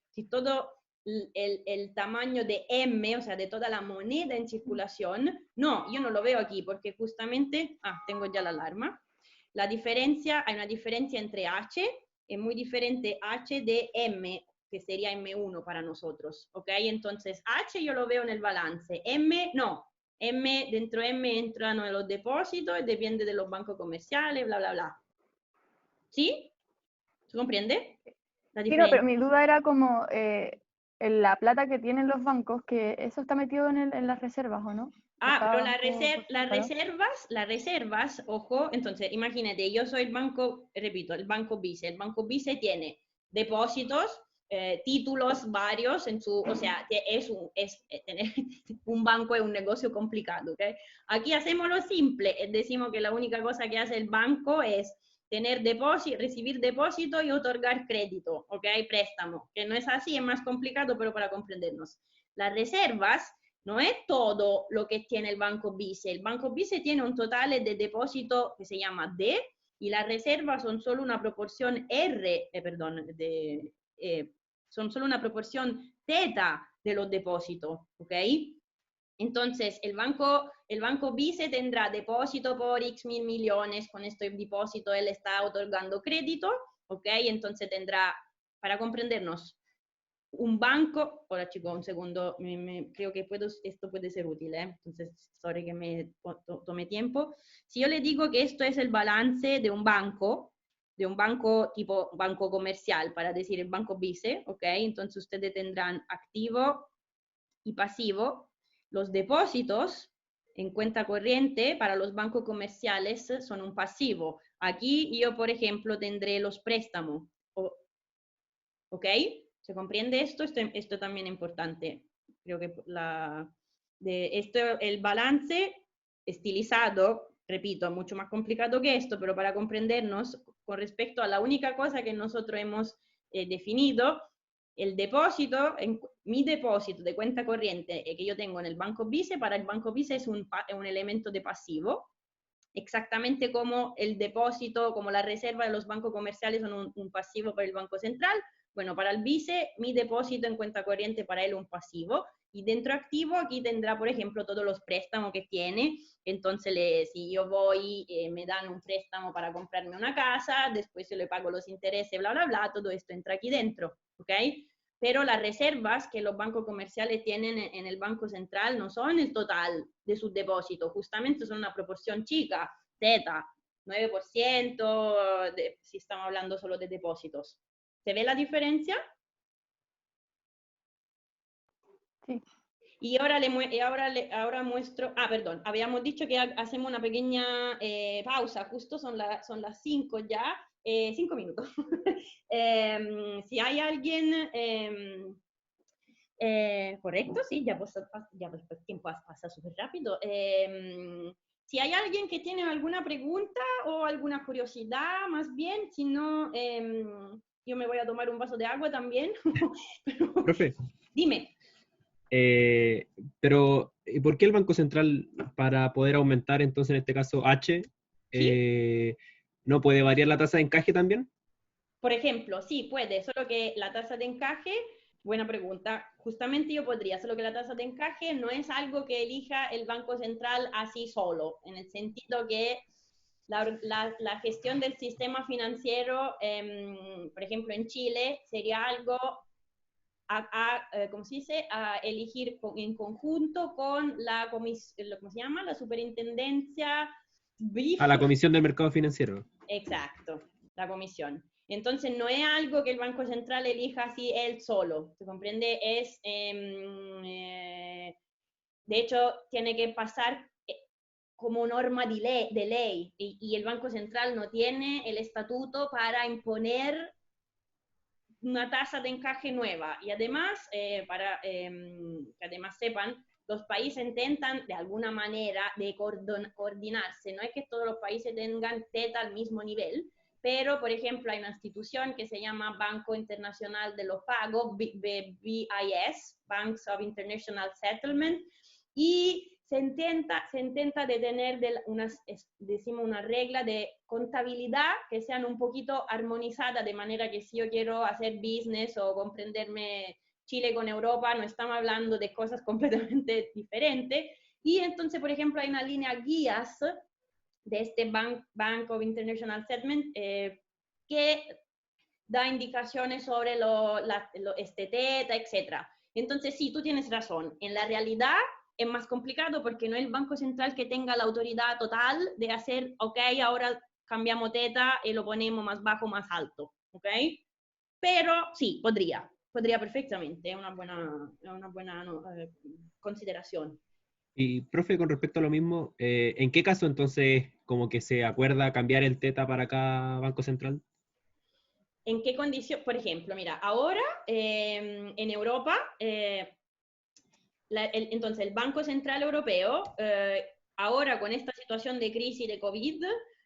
si todo el tamaño de M, o sea, de toda la moneda en circulación, no, yo no lo veo aquí, porque justamente, tengo ya la alarma. Hay una diferencia entre H, es muy diferente H de M, que sería M1 para nosotros, ¿ok? Entonces, H yo lo veo en el balance, M no, dentro de M entran los depósitos, depende de los bancos comerciales, bla, bla, bla. ¿Sí? ¿Se comprende? La Sí, no, diferencia. pero mi duda era como en la plata que tienen los bancos, que eso está metido en las reservas, ¿o no? Pero las reservas, ojo, entonces imagínate, yo soy el banco, repito, el Banco Vice. El Banco Vice tiene depósitos títulos varios en su, o sea, tener un banco es un negocio complicado, ¿ok? Aquí hacemos lo simple, decimos que la única cosa que hace el banco es tener depósito, recibir depósito y otorgar crédito, ¿ok? Préstamo, que no es así, es más complicado, pero para comprendernos. Las reservas no es todo lo que tiene el Banco Vice. El Banco Vice tiene un total de depósito que se llama D, y las reservas son solo una proporción son solo una proporción teta de los depósitos, ¿ok? Entonces, el banco Vice tendrá depósito por X mil millones, con este depósito él está otorgando crédito, ¿ok? Entonces tendrá, para comprendernos, un banco, ahora chicos, un segundo, creo que esto puede ser útil, entonces, sorry que me tome tiempo. Si yo le digo que esto es el balance de un banco tipo banco comercial, para decir el banco Vice, ¿ok? Entonces ustedes tendrán activo y pasivo. Los depósitos en cuenta corriente para los bancos comerciales son un pasivo. Aquí yo, por ejemplo, tendré los préstamos, ¿ok? ¿Se comprende esto? Esto también es importante. Creo que el balance estilizado, repito, es mucho más complicado que esto, pero para comprendernos, con respecto a la única cosa que nosotros hemos definido, el depósito, mi depósito de cuenta corriente que yo tengo en el Banco Vice, para el Banco Vice es un elemento de pasivo, exactamente como el depósito, como la reserva de los bancos comerciales son un pasivo para el Banco Central. Bueno, para el Vice, mi depósito en cuenta corriente para él es un pasivo, y dentro activo aquí tendrá, por ejemplo, todos los préstamos que tiene. Entonces, si yo voy, me dan un préstamo para comprarme una casa, después yo le pago los intereses, bla, bla, bla, todo esto entra aquí dentro, ¿ok? Pero las reservas que los bancos comerciales tienen en el Banco Central no son el total de sus depósitos, justamente son una proporción chica, teta, 9%, si estamos hablando solo de depósitos. ¿Se ve la diferencia? Sí. Y ahora muestro, perdón, habíamos dicho que hacemos una pequeña pausa, justo son las 5 ya, 5 minutos. Si hay alguien, correcto, sí, ya el tiempo pasa súper rápido. Si hay alguien que tiene alguna pregunta o alguna curiosidad, más bien, si no, yo me voy a tomar un vaso de agua también. Profe, Dime. pero ¿por qué el Banco Central, para poder aumentar entonces en este caso H, ¿Sí? no puede variar la tasa de encaje también? Por ejemplo, sí, puede, solo que la tasa de encaje, buena pregunta, justamente yo podría, solo que la tasa de encaje no es algo que elija el Banco Central así solo, en el sentido que la gestión del sistema financiero, por ejemplo, en Chile, sería algo ¿cómo se dice? A elegir en conjunto con la comisión, ¿cómo se llama? La superintendencia BIF. A la Comisión del Mercado Financiero. Exacto, la comisión. Entonces no es algo que el Banco Central elija así él solo, ¿se comprende? De hecho, tiene que pasar como norma de ley, y el Banco Central no tiene el estatuto para imponer una tasa de encaje nueva. Y además, para que además sepan, los países intentan de alguna manera de coordinarse. No es que todos los países tengan teta al mismo nivel, pero por ejemplo hay una institución que se llama Banco Internacional de los Pagos, BIS, Banks of International Settlement, y se intenta de tener decimos una regla de contabilidad que sean un poquito armonizadas, de manera que si yo quiero hacer business o comprenderme Chile con Europa, no estamos hablando de cosas completamente diferentes. Y entonces, por ejemplo, hay una línea guías de este Bank of International Settlement que da indicaciones sobre este teta, etc. Entonces, sí, tú tienes razón. En la realidad es más complicado porque no es el Banco Central que tenga la autoridad total de hacer, ok, ahora cambiamos teta y lo ponemos más bajo, más alto, ok. Pero sí, podría perfectamente, es una buena consideración. Y, profe, con respecto a lo mismo, ¿en qué caso entonces como que se acuerda cambiar el teta para cada Banco Central? ¿En qué condición? Por ejemplo, mira, ahora en Europa, entonces el Banco Central Europeo, ahora con esta situación de crisis de COVID,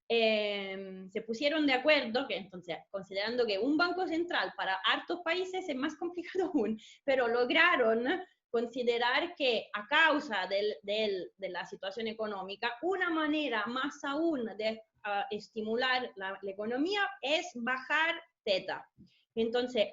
se pusieron de acuerdo, que entonces, considerando que un banco central para hartos países es más complicado aún, pero lograron considerar que a causa de la situación económica, una manera más aún de estimular la economía es bajar teta. Entonces,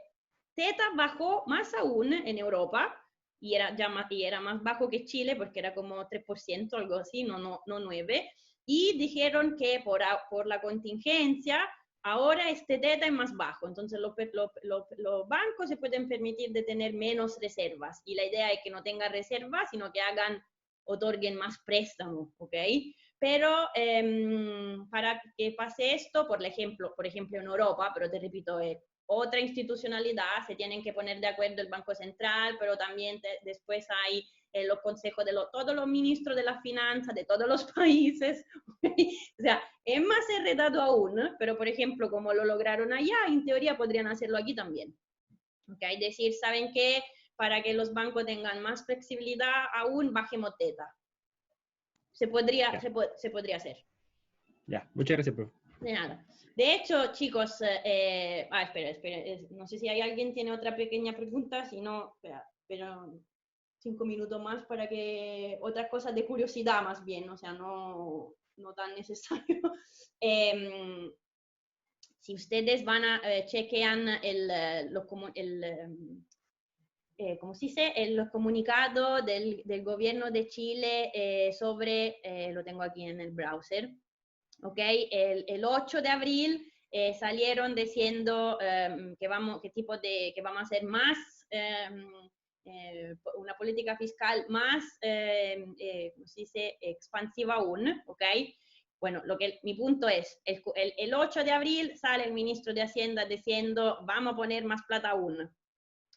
teta bajó más aún en Europa, y era más bajo que Chile, porque era como 3%, algo así, no 9%, y dijeron que por la contingencia, ahora este teta es más bajo, entonces los bancos se pueden permitir de tener menos reservas, y la idea es que no tengan reservas, sino que otorguen más préstamos, ¿ok? Pero para que pase esto, por ejemplo en Europa, pero te repito, otra institucionalidad, se tienen que poner de acuerdo el Banco Central, pero también después hay los consejos de todos los ministros de la finanza de todos los países. O sea, es más enredado aún, pero por ejemplo, como lo lograron allá, en teoría podrían hacerlo aquí también. ¿Okay? Decir, ¿saben qué? Para que los bancos tengan más flexibilidad, aún bajemos teta. Se podría hacer. Ya, muchas gracias, profe. De nada. De hecho, chicos, espera, no sé si hay alguien tiene otra pequeña pregunta, si no, espera 5 minutos más para que otras cosas de curiosidad más bien, o sea, no tan necesario. Si ustedes van a chequean ¿cómo se dice? Los comunicados del gobierno de Chile sobre, lo tengo aquí en el browser, ¿ok? El 8 de abril salieron diciendo que vamos a hacer más, una política fiscal más, ¿cómo se dice? Expansiva aún, ¿ok? Bueno, mi punto es, el 8 de abril sale el ministro de Hacienda diciendo, vamos a poner más plata aún.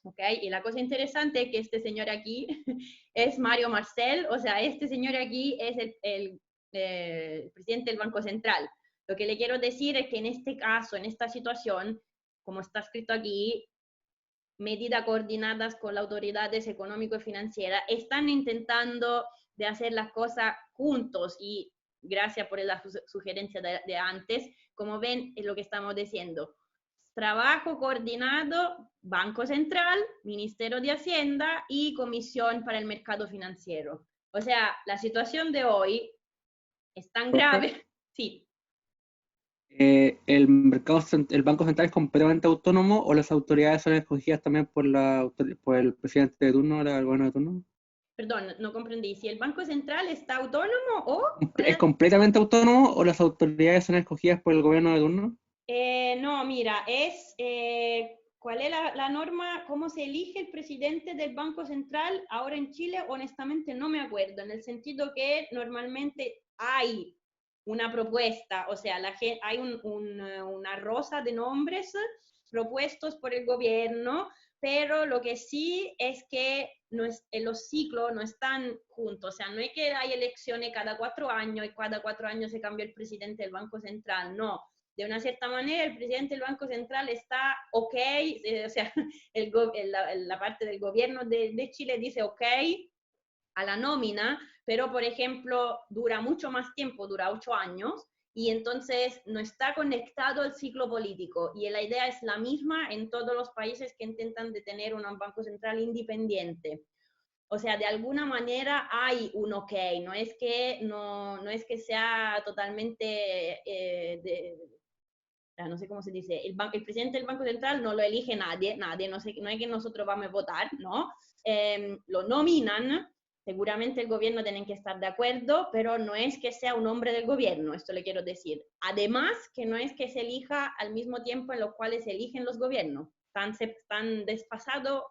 ¿Okay? Y la cosa interesante es que este señor aquí es Mario Marcel, o sea, este señor aquí es el presidente del Banco Central. Lo que le quiero decir es que en este caso, en esta situación, como está escrito aquí, medidas coordinadas con las autoridades económico y financieras, están intentando de hacer las cosas juntos y gracias por la sugerencia de antes, como ven, es lo que estamos diciendo. Trabajo coordinado, Banco Central, Ministerio de Hacienda y Comisión para el Mercado Financiero. O sea, la situación de hoy es tan grave. Sí. ¿El Banco Central es completamente autónomo o las autoridades son escogidas también por el presidente de turno o el gobierno de turno? Perdón, no comprendí. ¿Si el Banco Central está autónomo o...? ¿Es completamente autónomo o las autoridades son escogidas por el gobierno de turno? No, mira, ¿cuál es la norma? ¿Cómo se elige el presidente del Banco Central ahora en Chile? Honestamente no me acuerdo, en el sentido que normalmente hay una propuesta, o sea, hay una rosa de nombres propuestos por el gobierno, pero lo que sí es que los ciclos no están juntos, o sea, no es que hay elecciones cada 4 años y cada 4 años se cambia el presidente del Banco Central, no. De una cierta manera, el presidente del Banco Central está ok, o sea, la parte del gobierno de Chile dice ok a la nómina, pero por ejemplo, dura mucho más tiempo, dura 8 años, y entonces no está conectado al ciclo político. Y la idea es la misma en todos los países que intentan de tener un banco central independiente. O sea, de alguna manera hay un ok, no es que sea totalmente no sé cómo se dice, el presidente del Banco Central no lo elige nadie, no es que nosotros vamos a votar, ¿no? Lo nominan, seguramente el gobierno tiene que estar de acuerdo, pero no es que sea un hombre del gobierno, esto le quiero decir. Además, que no es que se elija al mismo tiempo en los cuales se eligen los gobiernos, están desfasados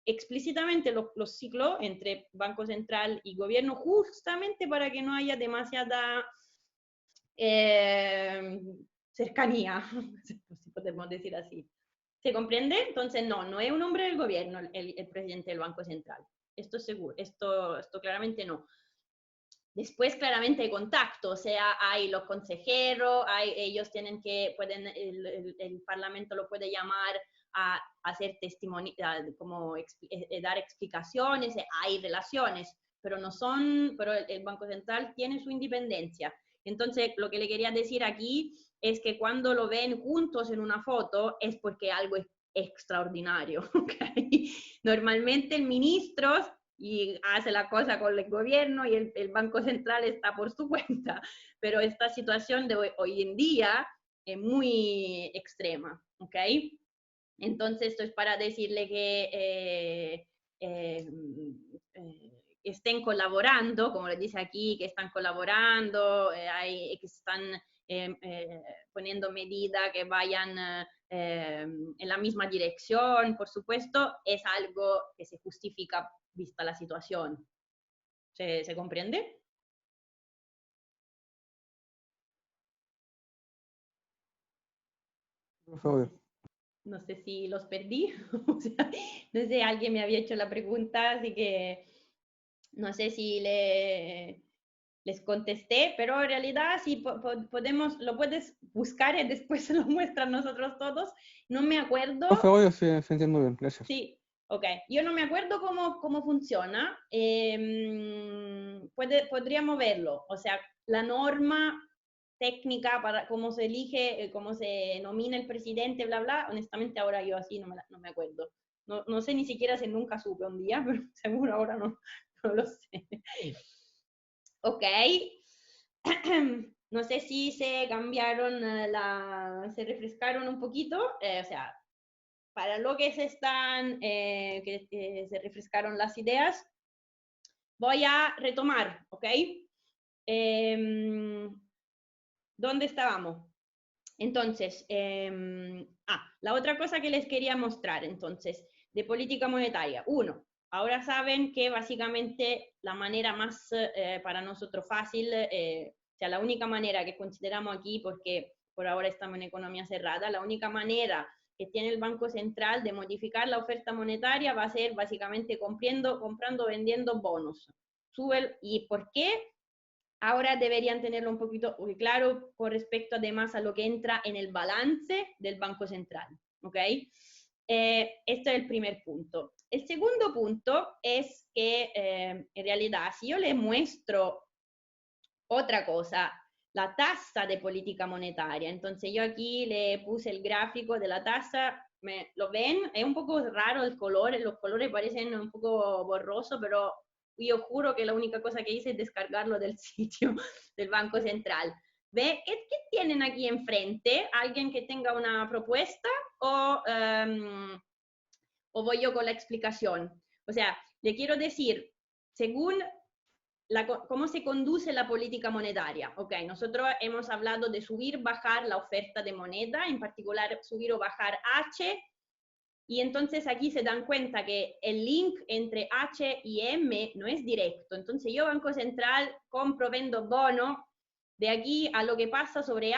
explícitamente los ciclos entre Banco Central y gobierno, justamente para que no haya demasiada cercanía, si podemos decir así. ¿Se comprende? Entonces, no es un hombre del gobierno el presidente del Banco Central. Esto es seguro, esto claramente no. Después, claramente, hay contacto, o sea, hay los consejeros, ellos tienen que, el Parlamento lo puede llamar a hacer testimonio, como dar explicaciones, hay relaciones, pero pero el Banco Central tiene su independencia. Entonces, lo que le quería decir aquí es que cuando lo ven juntos en una foto es porque algo es extraordinario, ¿okay? Normalmente el ministro y hace la cosa con el gobierno y el Banco Central está por su cuenta, pero esta situación de hoy en día es muy extrema, ¿ok? Entonces esto es para decirle que estén colaborando, como les dice aquí, que están colaborando, que están poniendo medidas que vayan en la misma dirección, por supuesto, es algo que se justifica vista la situación. ¿Se comprende? Por favor. No sé si los perdí, o sea, no sé, alguien me había hecho la pregunta, así que no sé si les contesté, pero en realidad sí podemos, lo puedes buscar y después se lo muestran nosotros todos. No me acuerdo. Por favor, sí, se entiendo bien, gracias. Sí, ok. Yo no me acuerdo cómo funciona. Podríamos verlo. O sea, la norma técnica para cómo se elige, cómo se nomina el presidente, bla, bla. Honestamente, ahora yo así no me acuerdo. No sé ni siquiera si nunca supe un día, pero seguro ahora no lo sé. Ok. No sé si se cambiaron, se refrescaron un poquito. O sea, para lo que se refrescaron las ideas, voy a retomar, ¿ok? ¿Dónde estábamos? Entonces, la otra cosa que les quería mostrar, entonces, de política monetaria. Uno, ahora saben que básicamente la manera más para nosotros fácil, o sea, la única manera que consideramos aquí, porque por ahora estamos en economía cerrada, la única manera que tiene el Banco Central de modificar la oferta monetaria va a ser básicamente comprando, vendiendo bonos. ¿Y por qué? Ahora deberían tenerlo un poquito claro con respecto además a lo que entra en el balance del Banco Central, ¿ok? Esto es el primer punto. El segundo punto es que en realidad si yo les muestro otra cosa, la tasa de política monetaria, entonces yo aquí le puse el gráfico de la tasa, ¿lo ven? Es un poco raro el color, los colores parecen un poco borrosos, pero yo juro que la única cosa que hice es descargarlo del sitio del Banco Central. ¿Ve? ¿Qué tienen aquí enfrente? ¿Alguien que tenga una propuesta o voy yo con la explicación? O sea, le quiero decir, según cómo se conduce la política monetaria. Ok, nosotros hemos hablado de subir, bajar la oferta de moneda, en particular subir o bajar H, y entonces aquí se dan cuenta que el link entre H y M no es directo. Entonces yo, Banco Central, compro, vendo bono, de aquí a lo que pasa sobre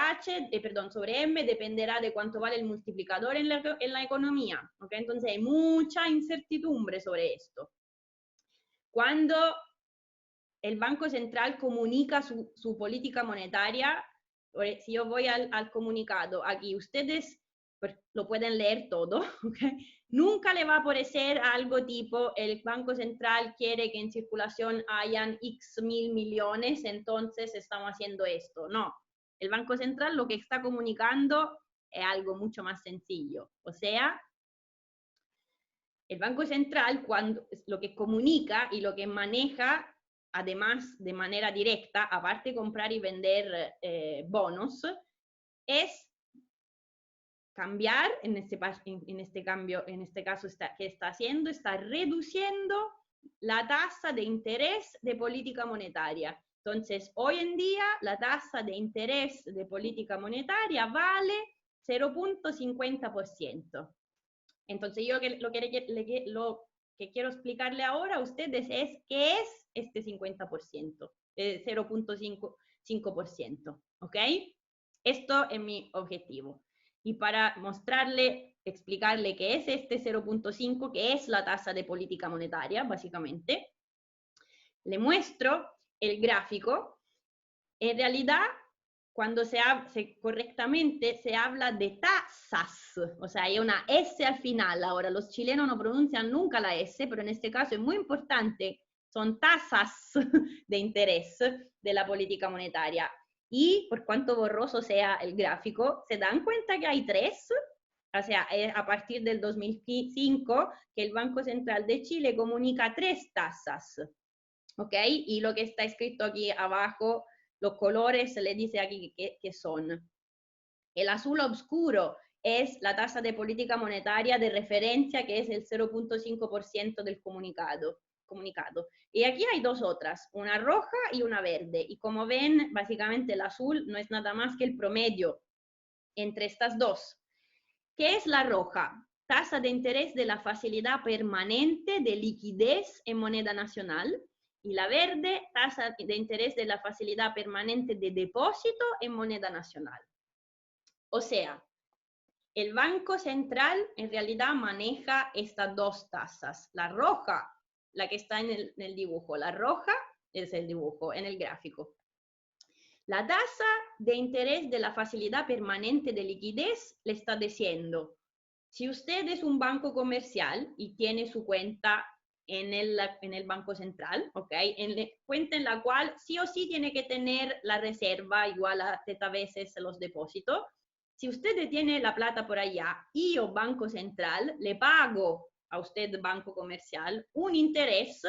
sobre M dependerá de cuánto vale el multiplicador en la economía. ¿Okay? Entonces hay mucha incertidumbre sobre esto. Cuando el Banco Central comunica su política monetaria, si yo voy al comunicado, aquí ustedes lo pueden leer todo, ¿okay? Nunca le va a aparecer algo tipo, el Banco Central quiere que en circulación hayan X mil millones, entonces estamos haciendo esto. No, el Banco Central lo que está comunicando es algo mucho más sencillo. O sea, el Banco Central lo que comunica y lo que maneja, además de manera directa, aparte de comprar y vender bonos, es cambiar, en este caso, ¿qué está haciendo? Está reduciendo la tasa de interés de política monetaria. Entonces, hoy en día, la tasa de interés de política monetaria vale 0.50%. Entonces, yo lo que quiero explicarle ahora a ustedes es qué es este 50%, 0.5%, ¿ok? Esto es mi objetivo. Y para explicarle qué es este 0.5, que es la tasa de política monetaria, básicamente, le muestro el gráfico, en realidad, cuando correctamente se habla de tasas, o sea, hay una S al final. Ahora, los chilenos no pronuncian nunca la S, pero en este caso es muy importante, son tasas de interés de la política monetaria. Y por cuanto borroso sea el gráfico, ¿se dan cuenta que hay tres? O sea, a partir del 2005 que el Banco Central de Chile comunica tres tasas, ¿ok? Y lo que está escrito aquí abajo, los colores se les dice aquí que son. El azul oscuro es la tasa de política monetaria de referencia, que es el 0.5% del comunicado. Y aquí hay dos otras, una roja y una verde. Y como ven, básicamente el azul no es nada más que el promedio entre estas dos. ¿Qué es la roja? Tasa de interés de la facilidad permanente de liquidez en moneda nacional. Y la verde, tasa de interés de la facilidad permanente de depósito en moneda nacional. O sea, el Banco Central en realidad maneja estas dos tasas. La roja, la que está en el dibujo, la roja es el dibujo en el gráfico. La tasa de interés de la facilidad permanente de liquidez le está diciendo, si usted es un banco comercial y tiene su cuenta en el Banco Central, ¿ok? Cuenta en la cual sí o sí tiene que tener la reserva igual a Z veces los depósitos. Si usted tiene la plata por allá, yo, Banco Central, le pago a usted, banco comercial, un interés.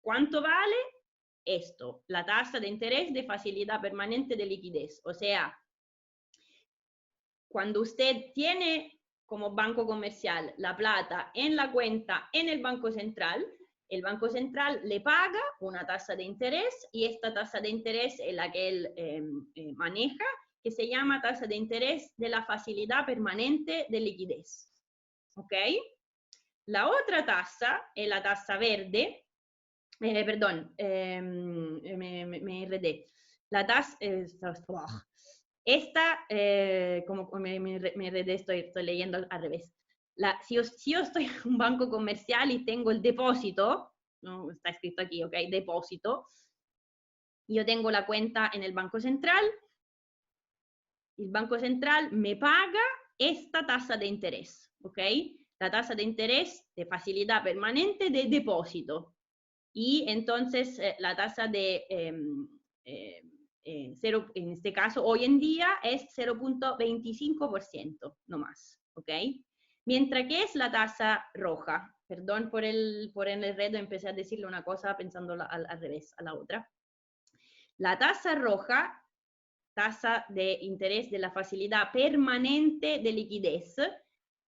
¿Cuánto vale? Esto, la tasa de interés de facilidad permanente de liquidez. O sea, cuando usted tiene como banco comercial la plata en la cuenta en el Banco Central le paga una tasa de interés y esta tasa de interés es la que él maneja, que se llama tasa de interés de la facilidad permanente de liquidez. ¿Ok? La otra tasa es la tasa verde, perdón, me enredé. La tasa, como me enredé, estoy leyendo al revés. Si yo estoy en un banco comercial y tengo el depósito, ¿no? Está escrito aquí, ¿ok? Depósito. Yo tengo la cuenta en el Banco Central. El Banco Central me paga esta tasa de interés, ¿ok? La tasa de interés de facilidad permanente de depósito. Y entonces la tasa de cero, en este caso, hoy en día es 0.25%, no más, ¿ok? Mientras que es la tasa roja, perdón por el enredo, empecé a decirle una cosa pensando al revés, a la otra. La tasa roja, tasa de interés de la facilidad permanente de liquidez,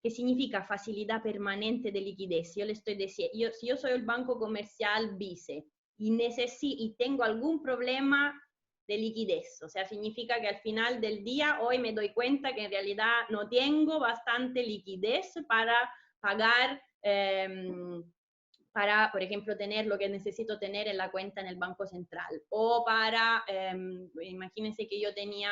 que significa facilidad permanente de liquidez. Yo le estoy diciendo, si yo soy el banco comercial Vice y tengo algún problema de liquidez, o sea, significa que al final del día hoy me doy cuenta que en realidad no tengo bastante liquidez para pagar, para, por ejemplo, tener lo que necesito tener en la cuenta en el Banco Central. O para, imagínense que yo tenía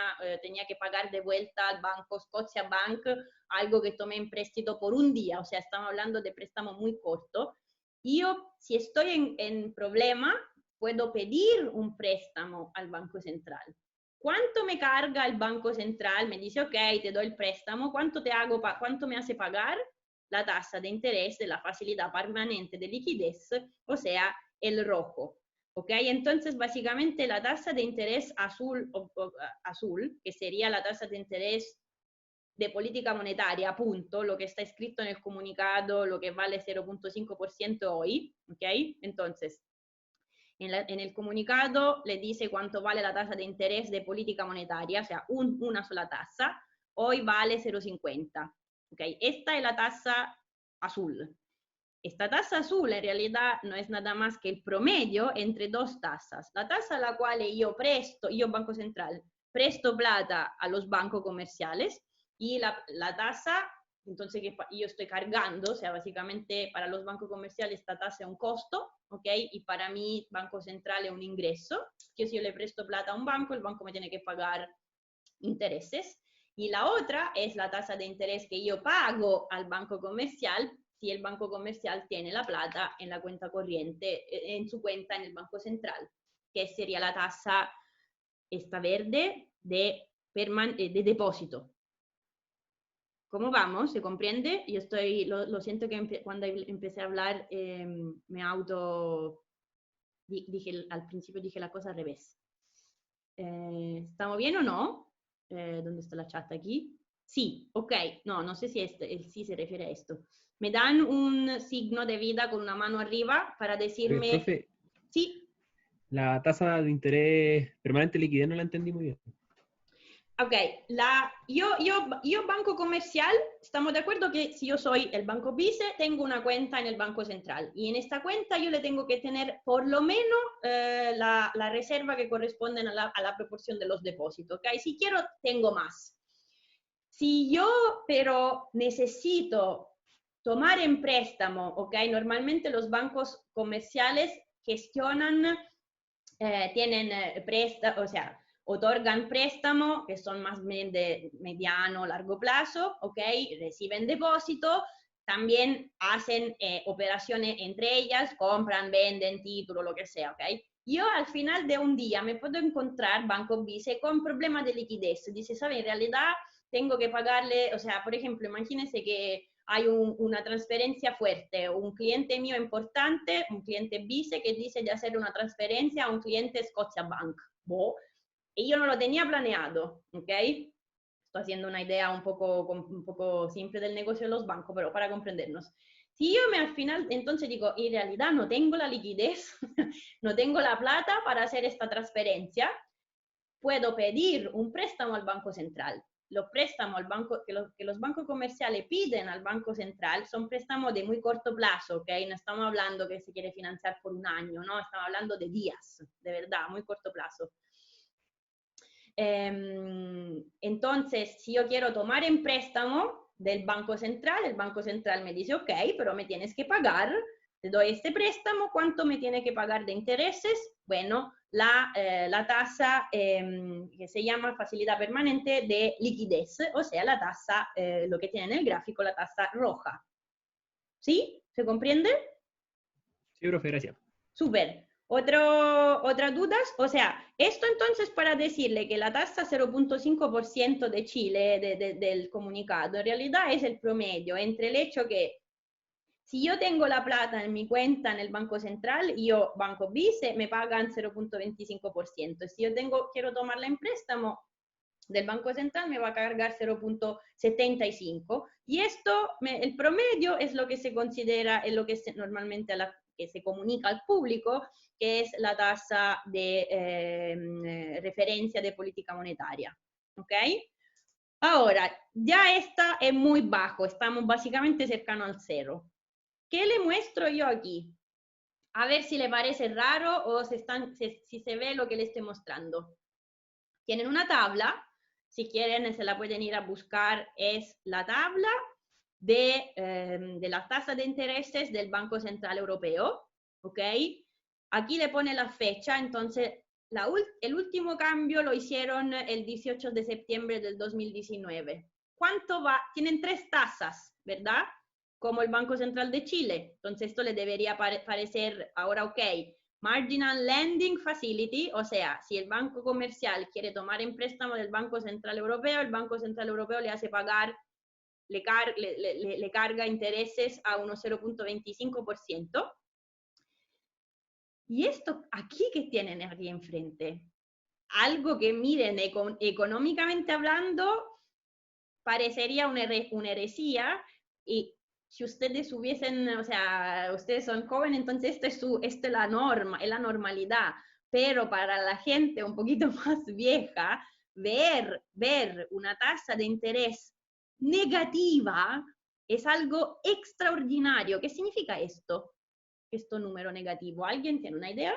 que pagar de vuelta al banco Scotiabank algo que tomé en préstamo por un día, o sea, estamos hablando de préstamo muy corto. Yo, si estoy en problema, puedo pedir un préstamo al Banco Central. ¿Cuánto me carga el Banco Central? Me dice, ok, te doy el préstamo, ¿cuánto me hace pagar? La tasa de interés de la facilidad permanente de liquidez, o sea, el rojo. ¿Ok? Entonces, básicamente, la tasa de interés azul, que sería la tasa de interés de política monetaria, punto, lo que está escrito en el comunicado, lo que vale 0.5% hoy, ¿ok? Entonces, en el comunicado le dice cuánto vale la tasa de interés de política monetaria, o sea, una sola tasa, hoy vale 0.50. ¿Okay? Esta es la tasa azul. Esta tasa azul en realidad no es nada más que el promedio entre dos tasas. La tasa a la cual yo Banco Central, presto plata a los bancos comerciales y la tasa, entonces que yo estoy cargando, o sea, básicamente para los bancos comerciales esta tasa es un costo, ¿ok? Y para mí Banco Central es un ingreso, que si yo le presto plata a un banco, el banco me tiene que pagar intereses. Y la otra es la tasa de interés que yo pago al banco comercial si el banco comercial tiene la plata en la cuenta corriente, en su cuenta en el Banco Central. que sería la tasa esta verde de depósito. ¿Cómo vamos? ¿Se comprende? Yo lo siento que cuando empecé a hablar al principio dije la cosa al revés. ¿Estamos bien o no? ¿Dónde está la chat aquí? Sí, ok. No sé si el sí se refiere a esto. Me dan un signo de vida con una mano arriba para decirme... Profe, sí. la tasa de interés permanente liquidez no la entendí muy bien. Ok, yo banco comercial, estamos de acuerdo que si yo soy el banco Vice, tengo una cuenta en el Banco Central y en esta cuenta yo le tengo que tener por lo menos la reserva que corresponde a la proporción de los depósitos, ¿ok? Si quiero, tengo más. Si yo pero necesito tomar en préstamo, ¿ok? Normalmente los bancos comerciales gestionan, tienen préstamo, o sea, otorgan préstamo, que son más bien de mediano o largo plazo, ¿ok? Reciben depósito, también hacen operaciones entre ellas, compran, venden título, lo que sea, ¿ok? Yo al final de un día me puedo encontrar Banco Vice con problemas de liquidez. Dice, ¿sabe? En realidad tengo que pagarle, o sea, por ejemplo, imagínense que hay una transferencia fuerte, un cliente mío importante, un cliente Vice que dice de hacer una transferencia a un cliente Scotiabank. Y yo no lo tenía planeado, ¿ok? Estoy haciendo una idea un poco simple del negocio de los bancos, pero para comprendernos. Si yo al final, entonces digo, en realidad no tengo la liquidez, no tengo la plata para hacer esta transferencia, puedo pedir un préstamo al Banco Central. Los préstamos que los bancos comerciales piden al Banco Central son préstamos de muy corto plazo, ¿ok? No estamos hablando que se quiere financiar por un año, ¿no? Estamos hablando de días, de verdad, muy corto plazo. Entonces, si yo quiero tomar en préstamo del Banco Central, el Banco Central me dice, ok, pero me tienes que pagar, te doy este préstamo, ¿cuánto me tiene que pagar de intereses? Bueno, la tasa que se llama facilidad permanente de liquidez, o sea, la tasa, lo que tiene en el gráfico, la tasa roja. ¿Sí? ¿Se comprende? Sí, profe, gracias. Súper. ¿Otras dudas? O sea, esto entonces para decirle que la tasa 0.5% de Chile del comunicado en realidad es el promedio entre el hecho que si yo tengo la plata en mi cuenta en el Banco Central, yo, Banco Vice, me pagan 0.25%. Si yo quiero tomarla en préstamo del Banco Central, me va a cargar 0.75%. Y esto, el promedio es lo que se considera, es lo que normalmente que se comunica al público, que es la tasa de referencia de política monetaria. ¿Ok? Ahora, ya esta es muy bajo, estamos básicamente cercano al cero. ¿Qué le muestro yo aquí? A ver si le parece raro o si se ve lo que le estoy mostrando. Tienen una tabla, si quieren se la pueden ir a buscar, es la tabla de la tasa de intereses del Banco Central Europeo, ¿ok? Aquí le pone la fecha, entonces el último cambio lo hicieron el 18 de septiembre del 2019. ¿Cuánto va? Tienen 3 tasas, ¿verdad? Como el Banco Central de Chile. Entonces esto le debería parecer ahora ok. Marginal Lending Facility, o sea, si el banco comercial quiere tomar en préstamo del Banco Central Europeo, el Banco Central Europeo le hace pagar, le carga intereses a unos 0.25%. Y esto aquí que tienen aquí enfrente, algo que miren económicamente hablando, parecería una heresía, y si ustedes hubiesen, o sea, ustedes son jóvenes, entonces esta es la norma, es la normalidad, pero para la gente un poquito más vieja, ver una tasa de interés negativa es algo extraordinario. ¿Qué significa esto? Este número negativo. ¿Alguien tiene una idea?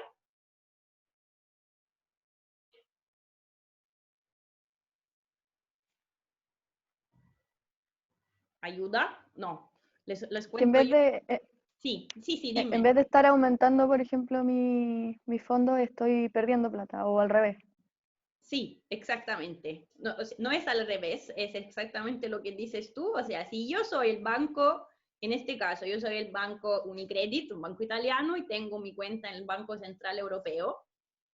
¿Ayuda? No. Les Que en cuento vez yo. de, Sí, en dime. vez de estar aumentando, por ejemplo, mi fondo, estoy perdiendo plata, o al revés. Sí, exactamente. No, o sea, no es al revés, es exactamente lo que dices tú. O sea, si yo soy el banco, en este caso, yo soy el banco Unicredit, un banco italiano, y tengo mi cuenta en el Banco Central Europeo.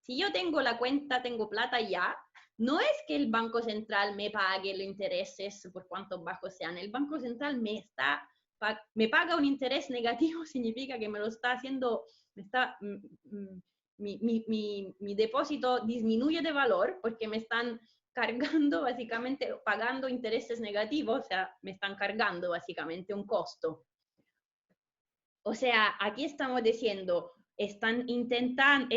Si yo tengo la cuenta, tengo plata ya, no es que el Banco Central me pague los intereses por cuantos bajos sean. El Banco Central me paga un interés negativo, significa que me lo está haciendo, mi depósito disminuye de valor porque me están cargando, básicamente, pagando intereses negativos, o sea, me están cargando básicamente un costo. O sea, aquí estamos diciendo, están intentando,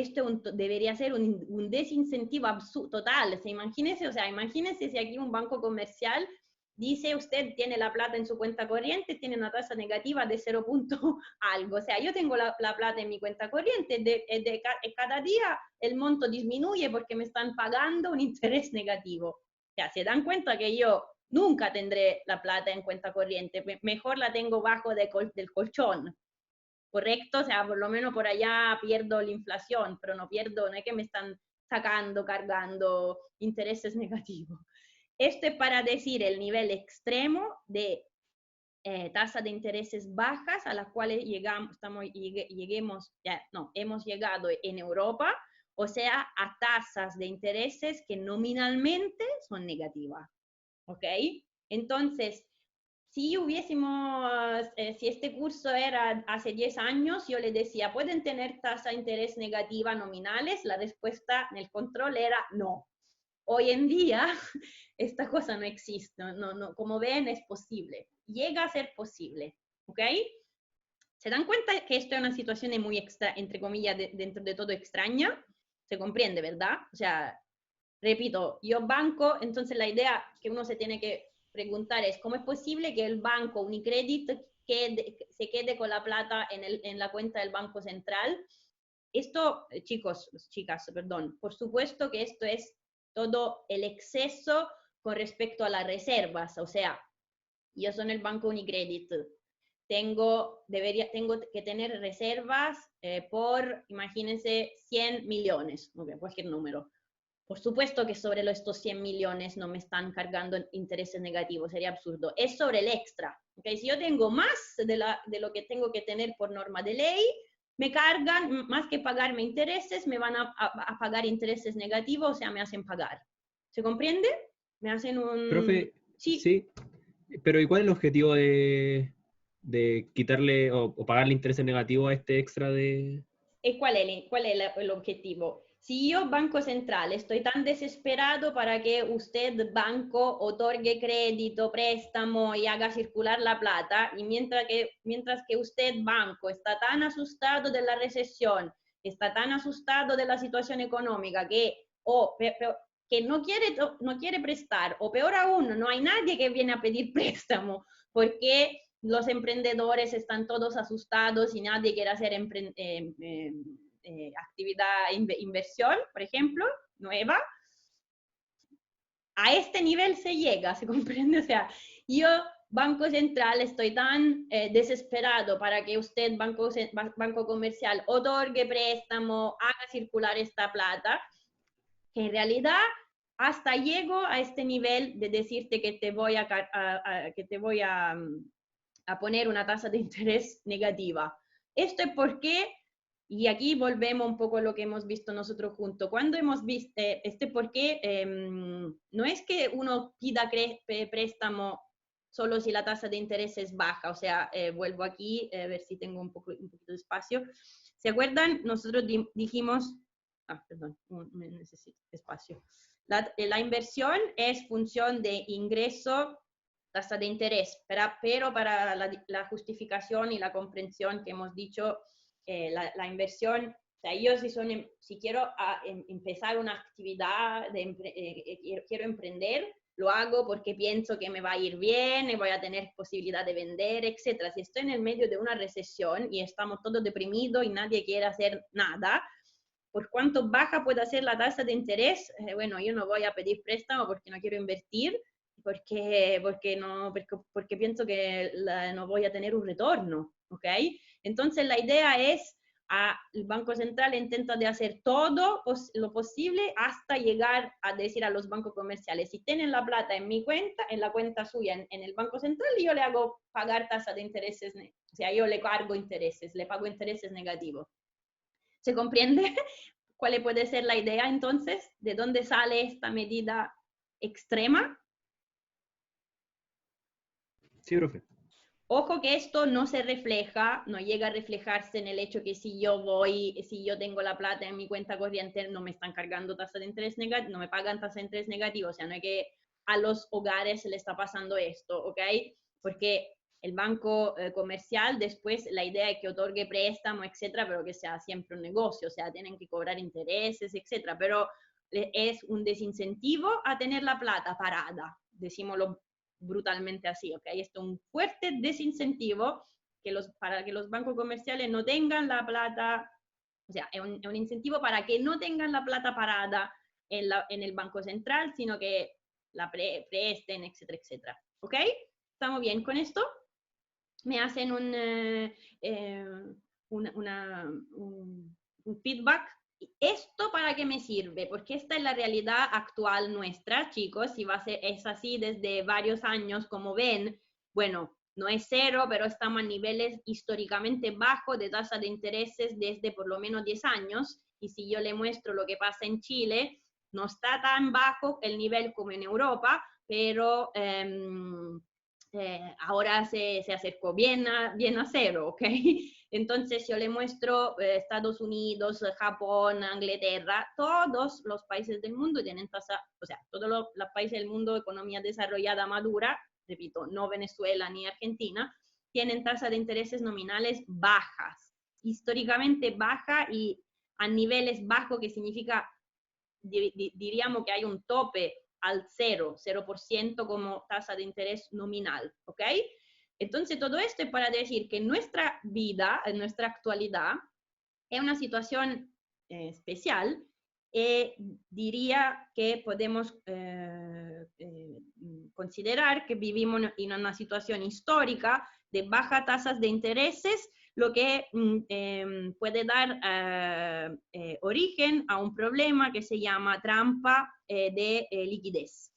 debería ser un desincentivo total. Imagínense si aquí un banco comercial dice, usted tiene la plata en su cuenta corriente, tiene una tasa negativa de 0 punto algo. O sea, yo tengo la plata en mi cuenta corriente, cada día el monto disminuye porque me están pagando un interés negativo. O sea, se dan cuenta que yo nunca tendré la plata en cuenta corriente, mejor la tengo bajo del colchón. ¿Correcto? O sea, por lo menos por allá pierdo la inflación, pero no es que me están cargando intereses negativos. Esto es para decir el nivel extremo de tasa de intereses bajas a las cuales hemos llegado en Europa, o sea, a tasas de intereses que nominalmente son negativas. ¿Ok? Entonces, si este curso era hace 10 años, yo le decía, ¿pueden tener tasa de interés negativa nominales? La respuesta en el control era no. Hoy en día, esta cosa no existe. No, como ven, es posible. Llega a ser posible. ¿Ok? ¿Se dan cuenta que esto es una situación muy extra, entre comillas, dentro de todo extraña? Se comprende, ¿verdad? O sea, repito, yo banco, entonces la idea que uno se tiene que preguntar es cómo es posible que el banco Unicredit se quede con la plata en la cuenta del Banco Central. Esto, chicas, perdón, por supuesto que esto es todo el exceso con respecto a las reservas. O sea, yo soy el Banco Unicredit, tengo que tener reservas por, imagínense, 100 millones, cualquier número. Por supuesto que sobre estos 100 millones no me están cargando intereses negativos, sería absurdo. Es sobre el extra. ¿Okay? Si yo tengo más de lo que tengo que tener por norma de ley, me cargan, más que pagarme intereses, me van a pagar intereses negativos, o sea, me hacen pagar. ¿Se comprende? Me hacen un... Profe, Sí. sí, pero ¿y cuál es el objetivo de quitarle o pagarle intereses negativos a este extra de...? ¿Cuál es el objetivo? Si yo, Banco Central, estoy tan desesperado para que usted, banco, otorgue crédito, préstamo y haga circular la plata, y mientras que usted, banco, está tan asustado de la recesión, está tan asustado de la situación económica que no quiere prestar, o peor aún, no hay nadie que viene a pedir préstamo, porque los emprendedores están todos asustados y nadie quiere hacer actividad, inversión, por ejemplo, nueva. A este nivel se llega, ¿se comprende? O sea, yo, Banco Central, estoy tan desesperado para que usted, banco comercial, otorgue préstamo, haga circular esta plata, que en realidad hasta llego a este nivel de decirte que te voy a poner una tasa de interés negativa. Esto es porque, y aquí volvemos un poco a lo que hemos visto nosotros juntos, cuando hemos visto, porque no es que uno pida préstamo solo si la tasa de interés es baja, o sea, vuelvo aquí, a ver si tengo un poquito de espacio. ¿Se acuerdan? Nosotros dijimos, perdón, necesito espacio. La inversión es función de ingreso, tasa de interés, pero para la justificación y la comprensión que hemos dicho, la inversión, o sea, yo si quiero empezar una actividad, quiero emprender, lo hago porque pienso que me va a ir bien, y voy a tener posibilidad de vender, etc. Si estoy en el medio de una recesión y estamos todos deprimidos y nadie quiere hacer nada, por cuánto baja puede ser la tasa de interés, bueno, yo no voy a pedir préstamo porque no quiero invertir, porque pienso que no voy a tener un retorno, ¿ok? Entonces la idea es, el Banco Central intenta de hacer todo lo posible hasta llegar a decir a los bancos comerciales, si tienen la plata en mi cuenta, en la cuenta suya en el Banco Central, yo le hago pagar tasa de intereses, o sea, yo le cargo intereses, le pago intereses negativos. ¿Se comprende? ¿Cuál puede ser la idea entonces? ¿De dónde sale esta medida extrema? Sí, profe. Ojo que esto no se refleja, no llega a reflejarse en el hecho que si yo tengo la plata en mi cuenta corriente, no me están cargando tasa de interés negativa, no me pagan tasa de interés negativa, o sea, no es que a los hogares se le está pasando esto, ¿ok? Porque el banco comercial después la idea es que otorgue préstamo, etcétera, pero que sea siempre un negocio, o sea, tienen que cobrar intereses, etcétera, pero es un desincentivo a tener la plata parada, decímoslo brutalmente así, ¿ok? Esto es un fuerte desincentivo para que los bancos comerciales no tengan la plata, o sea, es un incentivo para que no tengan la plata parada en el Banco Central, sino que la presten, etcétera, etcétera, ¿ok? ¿Estamos bien con esto? Me hacen un feedback. ¿Esto para qué me sirve? Porque esta es la realidad actual nuestra, chicos, y es así desde varios años, como ven, bueno, no es cero, pero estamos a niveles históricamente bajos de tasa de intereses desde por lo menos 10 años, y si yo le muestro lo que pasa en Chile, no está tan bajo el nivel como en Europa, pero ahora se acercó bien a cero, ¿ok? Entonces yo le muestro Estados Unidos, Japón, Inglaterra, todos los países del mundo tienen tasa, o sea, todos los países del mundo, economía desarrollada madura, repito, no Venezuela ni Argentina, tienen tasas de intereses nominales bajas, históricamente baja y a niveles bajos, que significa, diríamos que hay un tope al 0% como tasa de interés nominal, ¿ok? Entonces, todo esto es para decir que nuestra vida, en nuestra actualidad, es una situación especial. Diría que podemos considerar que vivimos en una situación histórica de bajas tasas de intereses, lo que puede dar origen a un problema que se llama trampa de liquidez.